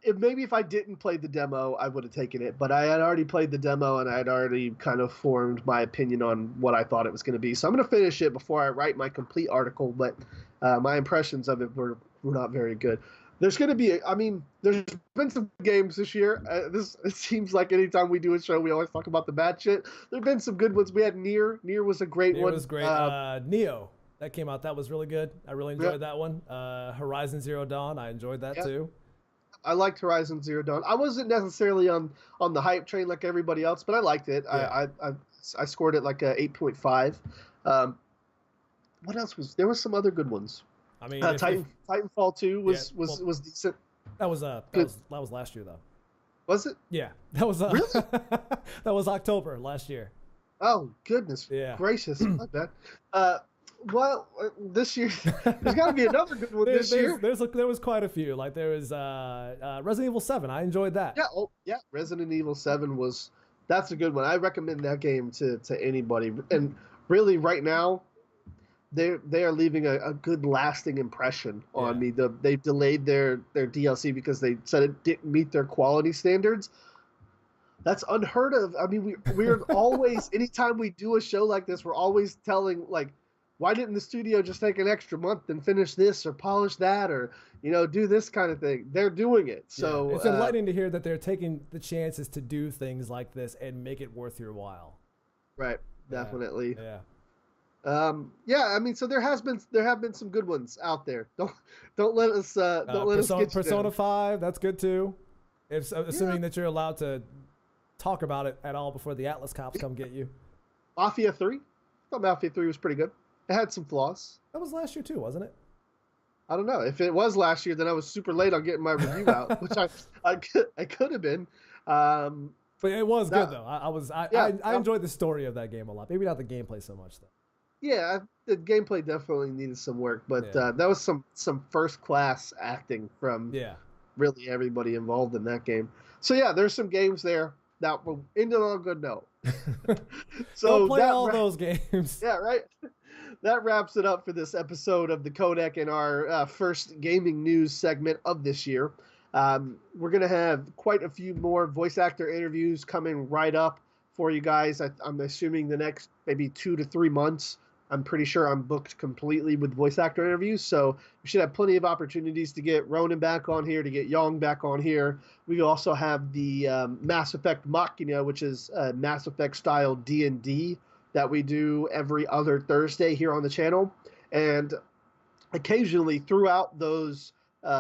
Speaker 1: if I didn't play the demo, I would have taken it, but I had already played the demo and I had already kind of formed my opinion on what I thought it was going to be. So I'm going to finish it before I write my complete article, but my impressions of it were not very good. There's going to be, there's been some games this year. It seems like anytime we do a show, we always talk about the bad shit. There've been some good ones. We had NieR. NieR was a great one.
Speaker 2: It was great. Neo, that came out. That was really good. I really enjoyed that one. Horizon Zero Dawn, I enjoyed that too.
Speaker 1: I liked Horizon Zero Dawn. I wasn't necessarily on the hype train like everybody else, but I liked it. Yeah. I scored it like a 8.5. What else was there? Was some other good ones. Titanfall 2 was decent.
Speaker 2: That was last year though.
Speaker 1: Was it?
Speaker 2: Yeah, that was
Speaker 1: really?
Speaker 2: that was October last year.
Speaker 1: Oh goodness gracious! My bad. Well, this year there's got to be another good one this year.
Speaker 2: There was quite a few. There was Resident Evil 7. I enjoyed that.
Speaker 1: Yeah. Resident Evil 7 that's a good one. I recommend that game to anybody. And really, right now, they are leaving a good lasting impression on me. They've delayed their DLC because they said it didn't meet their quality standards. That's unheard of. We're always anytime we do a show like this, we're always telling why didn't the studio just take an extra month and finish this or polish that or, you know, do this kind of thing? They're doing it. So
Speaker 2: it's enlightening to hear that they're taking the chances to do things like this and make it worth your while.
Speaker 1: Right. Definitely.
Speaker 2: Yeah.
Speaker 1: I mean, so there have been some good ones out there. Don't let us get
Speaker 2: Persona 5, that's good too. Assuming that you're allowed to talk about it at all before the Atlus cops come get you.
Speaker 1: Mafia 3. I thought Mafia 3 was pretty good. It had some flaws.
Speaker 2: That was last year too, wasn't it?
Speaker 1: I don't know. If it was last year, then I was super late on getting my review out, which I could have been.
Speaker 2: But it was good though. I enjoyed the story of that game a lot. Maybe not the gameplay so much though.
Speaker 1: Yeah, the gameplay definitely needed some work, but that was some first class acting from really everybody involved in that game. So yeah, there's some games there that will end on a good note.
Speaker 2: So play all those games.
Speaker 1: Yeah, right. That wraps it up for this episode of the Codec and our first gaming news segment of this year. We're going to have quite a few more voice actor interviews coming right up for you guys. I'm assuming the next maybe 2 to 3 months. I'm pretty sure I'm booked completely with voice actor interviews, so we should have plenty of opportunities to get Ronin back on here, to get Young back on here. We also have the Mass Effect Machina, which is a Mass Effect style D&D that we do every other Thursday here on the channel. And occasionally throughout those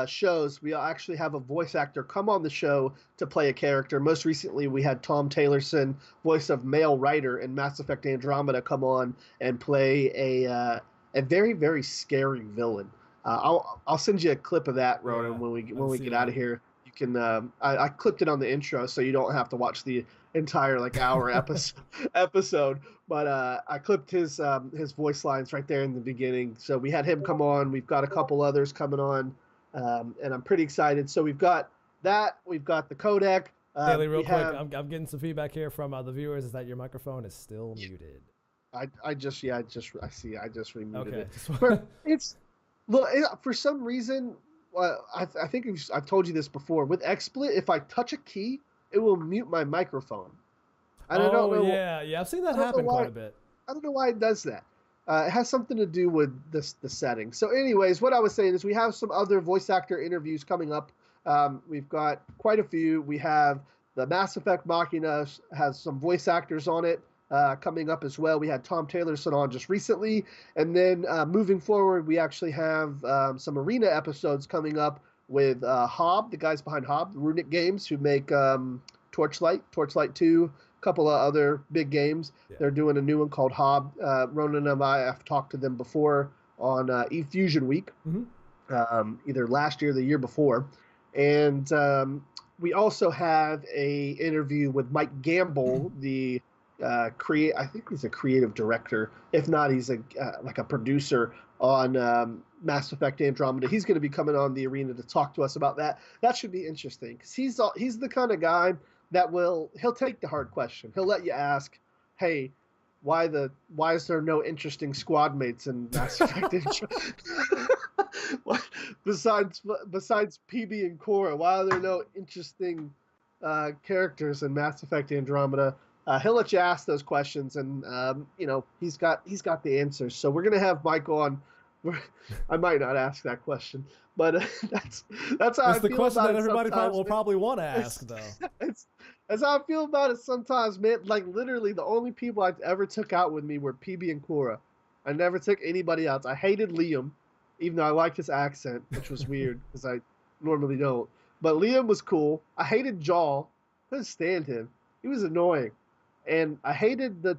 Speaker 1: shows, we actually have a voice actor come on the show to play a character. Most recently, we had Tom Taylorson, voice of Male Ryder in Mass Effect Andromeda, come on and play a very, very scary villain. I'll send you a clip of that, Ronan, when we get out of here. You can I clipped it on the intro, so you don't have to watch the entire hour episode. But I clipped his voice lines right there in the beginning. So we had him come on. We've got a couple others coming on. And I'm pretty excited. So we've got that. We've got the Codec.
Speaker 2: Daily, real quick, I'm getting some feedback here from the viewers. Is that your microphone is still muted?
Speaker 1: I just remuted it.
Speaker 2: Okay.
Speaker 1: It's for some reason. I think I've told you this before. With XSplit, if I touch a key, it will mute my microphone. I don't know.
Speaker 2: Yeah. I've seen that happen quite a bit.
Speaker 1: I don't know why it does that. It has something to do with the settings. So anyways, what I was saying is we have some other voice actor interviews coming up. We've got quite a few. We have the Mass Effect Machina has some voice actors on it coming up as well. We had Tom Taylorson on just recently. And then moving forward, we actually have some arena episodes coming up with Hob, the guys behind Hob, Runic Games, who make Torchlight 2, couple of other big games. They're doing a new one called Hob. Ronan and I have talked to them before on eFusion Week, either last year or the year before. And we also have a interview with Mike Gamble, the I think he's a creative director. If not, he's a producer on Mass Effect Andromeda. He's going to be coming on the arena to talk to us about that. That should be interesting because he's the kind of guy that he'll take the hard question. He'll let you ask, hey, why is there no interesting squad mates in Mass Effect Andromeda? besides PB and Korra, why are there no interesting characters in Mass Effect Andromeda? He'll let you ask those questions, and he's got the answers. So we're gonna have Mike on. I might not ask that question, but that's how I feel about it. It's the question that everybody
Speaker 2: will probably want to ask, though.
Speaker 1: That's how I feel about it sometimes, man. Like, literally, the only people I ever took out with me were PB and Korra. I never took anybody else. I hated Liam, even though I liked his accent, which was weird because I normally don't. But Liam was cool. I hated Jaw. Couldn't stand him. He was annoying. And I hated the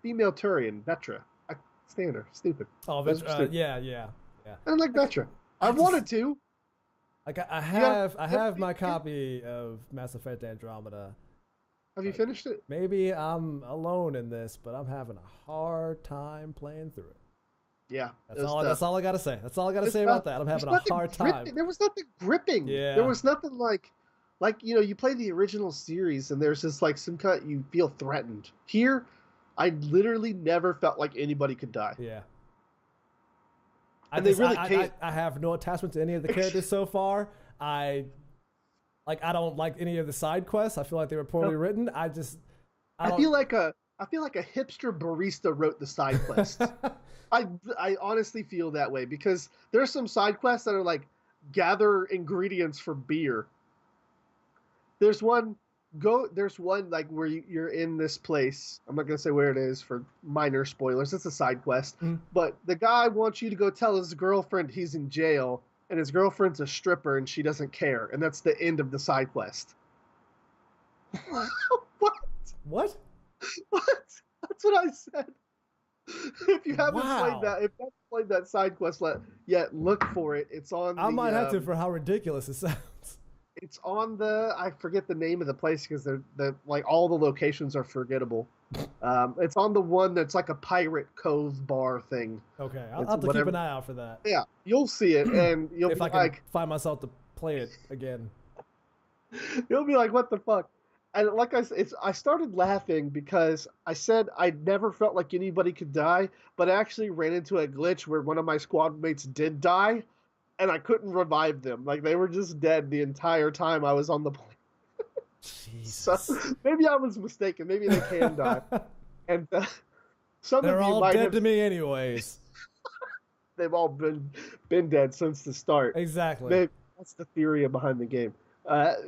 Speaker 1: female Turian, Vetra. I can't stand her. Stupid.
Speaker 2: Oh, Vetra. Yeah.
Speaker 1: I don't like Vetra. I wanted to.
Speaker 2: Like I have my copy of Mass Effect Andromeda.
Speaker 1: Have you finished it?
Speaker 2: Maybe I'm alone in this, but I'm having a hard time playing through it.
Speaker 1: Yeah.
Speaker 2: That's all I got to say. That's all I got to say about that. I'm having a hard time.
Speaker 1: There was nothing gripping.
Speaker 2: Yeah.
Speaker 1: There was nothing like you play the original series and there's just some kind you feel threatened. Here, I literally never felt like anybody could die.
Speaker 2: Yeah.
Speaker 1: I
Speaker 2: have no attachment to any of the characters so far. I don't like any of the side quests. I feel like they were poorly written. I feel
Speaker 1: like a I feel like a hipster barista wrote the side quests. I honestly feel that way because there's some side quests that are like gather ingredients for beer. There's one like where you're in this place. I'm not gonna say where it is for minor spoilers. It's a side quest, but the guy wants you to go tell his girlfriend he's in jail, and his girlfriend's a stripper and she doesn't care, and that's the end of the side quest. What?
Speaker 2: What?
Speaker 1: What? That's what I said. If you haven't played that side quest yet, look for it. It's on.
Speaker 2: I might have to for how ridiculous it sounds.
Speaker 1: It's on I forget the name of the place because they're like all the locations are forgettable. It's on the one that's like a pirate cove bar thing.
Speaker 2: Okay, I'll have to keep an eye out for that.
Speaker 1: Yeah, you'll see it, and you'll
Speaker 2: if
Speaker 1: be
Speaker 2: I can find myself to play it again.
Speaker 1: You'll be like, "What the fuck?" And like I said, I started laughing because I said I never felt like anybody could die, but I actually ran into a glitch where one of my squad mates did die, and I couldn't revive them. Like, they were just dead the entire time I was on the plane.
Speaker 2: Jesus.
Speaker 1: So maybe I was mistaken. Maybe they can die. And
Speaker 2: they're all dead to me anyways.
Speaker 1: They've all been dead since the start.
Speaker 2: Exactly.
Speaker 1: Maybe that's the theory behind the game.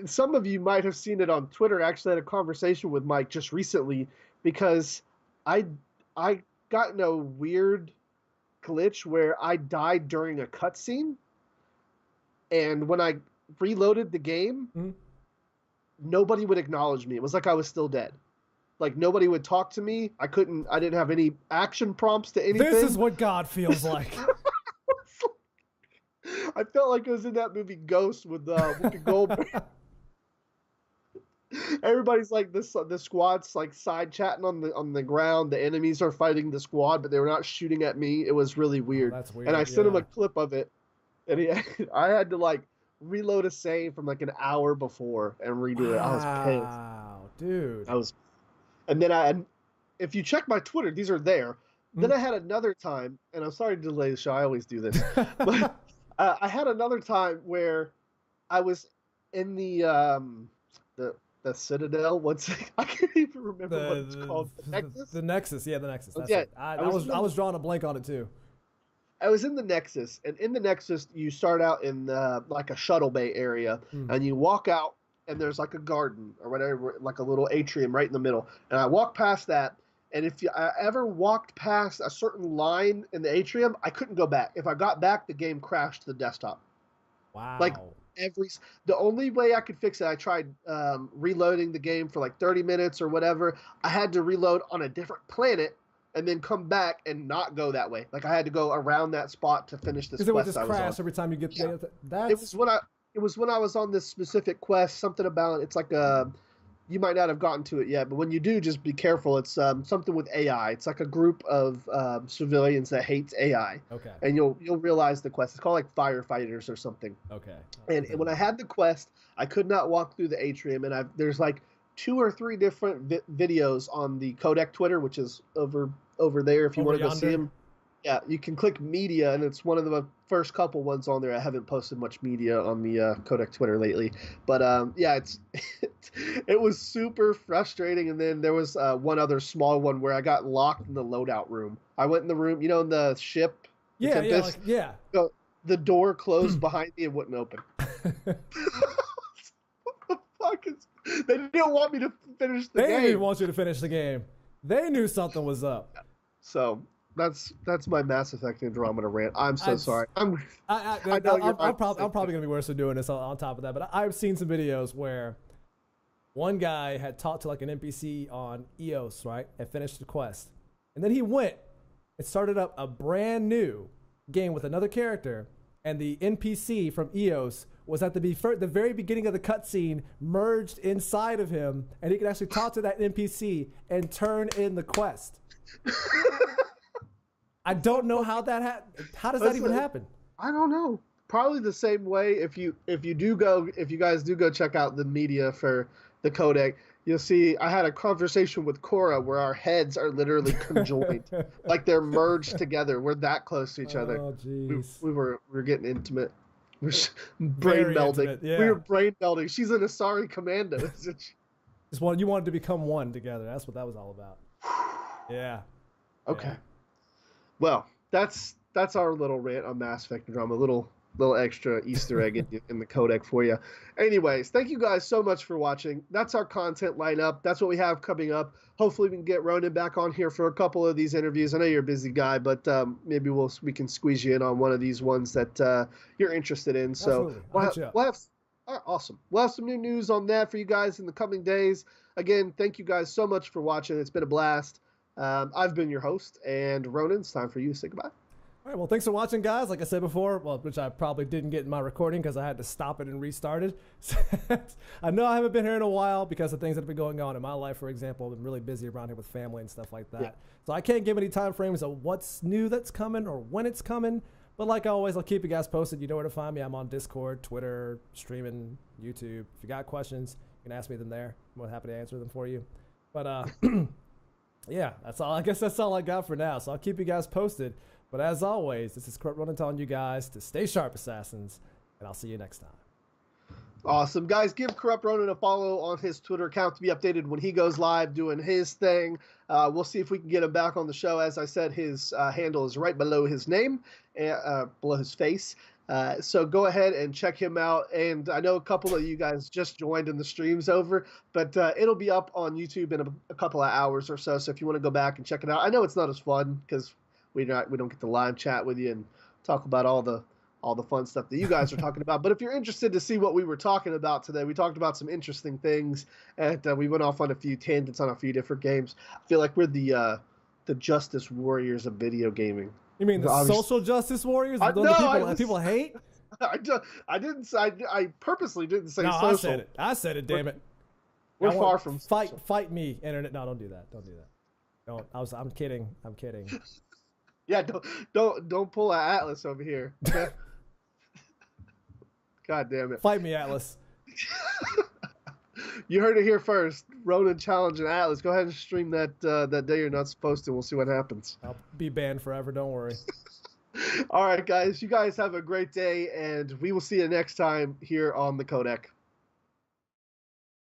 Speaker 1: Some of you might have seen it on Twitter. I actually had a conversation with Mike just recently because I got in a weird glitch where I died during a cutscene, and when I reloaded the game, nobody would acknowledge me. It was like I was still dead. Like, nobody would talk to me. I didn't have any action prompts to anything.
Speaker 2: This is what God feels like.
Speaker 1: I felt like I was in that movie Ghost with Whoopi Goldberg. Everybody's like the squad's like side chatting on the ground. The enemies are fighting the squad, but they were not shooting at me. It was really weird.
Speaker 2: Oh, that's weird.
Speaker 1: And I sent him a clip of it, and I had to like reload a save from like an hour before and redo it. I was pissed.
Speaker 2: Wow, dude.
Speaker 1: And then if you check my Twitter, these are there. Then I had another time, and I'm sorry to delay the show. I always do this, but. I had another time where I was in the Citadel. I can't even remember what it's called. The Nexus.
Speaker 2: The Nexus, yeah, the Nexus. That's
Speaker 1: yeah,
Speaker 2: it. I was drawing a blank on it too.
Speaker 1: I was in the Nexus, and in the Nexus, you start out in like a shuttle bay area, and you walk out, and there's like a garden or whatever, like a little atrium right in the middle. And I walked past that. And if I ever walked past a certain line in the atrium, I couldn't go back. If I got back, the game crashed the desktop.
Speaker 2: Wow.
Speaker 1: Like the only way I could fix it, I tried reloading the game for like 30 minutes or whatever. I had to reload on a different planet and then come back and not go that way. Like, I had to go around that spot to finish this quest.
Speaker 2: Because it would just crash every time you get there.
Speaker 1: It was when I was on this specific quest. Something about it's like a. You might not have gotten to it yet, but when you do, just be careful. It's something with AI. It's like a group of civilians that hates AI.
Speaker 2: Okay.
Speaker 1: And you'll realize the quest. It's called like firefighters or something.
Speaker 2: Okay.
Speaker 1: And when I had the quest, I could not walk through the atrium, and there's like 2 or 3 different videos on the Codec Twitter, which is over there if you want to go see them. Yeah, you can click media, and it's one of the first couple ones on there. I haven't posted much media on the Codec Twitter lately, but yeah, it was super frustrating. And then there was one other small one where I got locked in the loadout room. I went in the room, in the ship.
Speaker 2: Yeah.
Speaker 1: The door closed behind me and wouldn't open. What the fuck they didn't want me to finish the game.
Speaker 2: They didn't want you to finish the game. They knew something was up.
Speaker 1: So. That's my Mass Effect Andromeda rant. I'm so sorry. I'm
Speaker 2: probably gonna be worse for doing this on top of that. But I've seen some videos where one guy had talked to like an NPC on EOS, right, and finished the quest, and then he went and started up a brand new game with another character, and the NPC from EOS was at the very beginning of the cutscene, merged inside of him, and he could actually talk to that NPC and turn in the quest. I don't know how that how does that even happen?
Speaker 1: I don't know. Probably the same way. If you guys do go check out the media for the Codec, you'll see I had a conversation with Cora where our heads are literally conjoined, like they're merged together. We're that close to each other.
Speaker 2: Oh jeez.
Speaker 1: We were getting intimate. We're brain melding.
Speaker 2: Intimate, yeah.
Speaker 1: We were brain melding. She's an Asari commando.
Speaker 2: You wanted to become one together. That's what that was all about. Yeah.
Speaker 1: Okay.
Speaker 2: Yeah.
Speaker 1: Well, that's our little rant on Mass Effect Andromeda. Little extra Easter egg in the codec for you. Anyways, thank you guys so much for watching. That's our content lineup. That's what we have coming up. Hopefully we can get Ronin back on here for a couple of these interviews. I know you're a busy guy, but maybe we can squeeze you in on one of these ones that you're interested in. So we'll have awesome. We'll have some new news on that for you guys in the coming days. Again, thank you guys so much for watching. It's been a blast. I've been your host, and Ronin, it's time for you to say goodbye.
Speaker 2: All right, well, thanks for watching, guys. Like I said before, which I probably didn't get in my recording because I had to stop it and restart it. I know I haven't been here in a while because of things that have been going on in my life, for example. I've been really busy around here with family and stuff like that. Yeah. So I can't give any time frames of what's new that's coming or when it's coming. But like always, I'll keep you guys posted. You know where to find me. I'm on Discord, Twitter, streaming, YouTube. If you got questions, you can ask me them there. I'm more than happy to answer them for you. But yeah, that's all. I guess that's all I got for now. So I'll keep you guys posted. But as always, this is KorruptRonin telling you guys to stay sharp, assassins, and I'll see you next time.
Speaker 1: Awesome. Guys, give KorruptRonin a follow on his Twitter account to be updated when he goes live doing his thing. We'll see if we can get him back on the show. As I said, his handle is right below his name, below his face. So go ahead and check him out. And I know a couple of you guys just joined and the stream's over, but it'll be up on YouTube in a couple of hours or so. So if you want to go back and check it out, I know it's not as fun because we don't get to live chat with you and talk about all the fun stuff that you guys are talking about. But if you're interested to see what we were talking about today, we talked about some interesting things, and we went off on a few tangents on a few different games. I feel like we're the justice warriors of video gaming.
Speaker 2: You mean the social justice warriors? People hate?
Speaker 1: I purposely didn't say social.
Speaker 2: I said it. Damn it.
Speaker 1: We're far from
Speaker 2: social. Fight me, internet. No, don't do that. I'm kidding.
Speaker 1: Yeah, don't pull an Atlus over here. God damn it.
Speaker 2: Fight me, Atlus.
Speaker 1: You heard it here first. Ronin challenging Atlus. Go ahead and stream that day you're not supposed to. We'll see what happens.
Speaker 2: I'll be banned forever. Don't worry.
Speaker 1: All right, guys. You guys have a great day, and we will see you next time here on the Codec.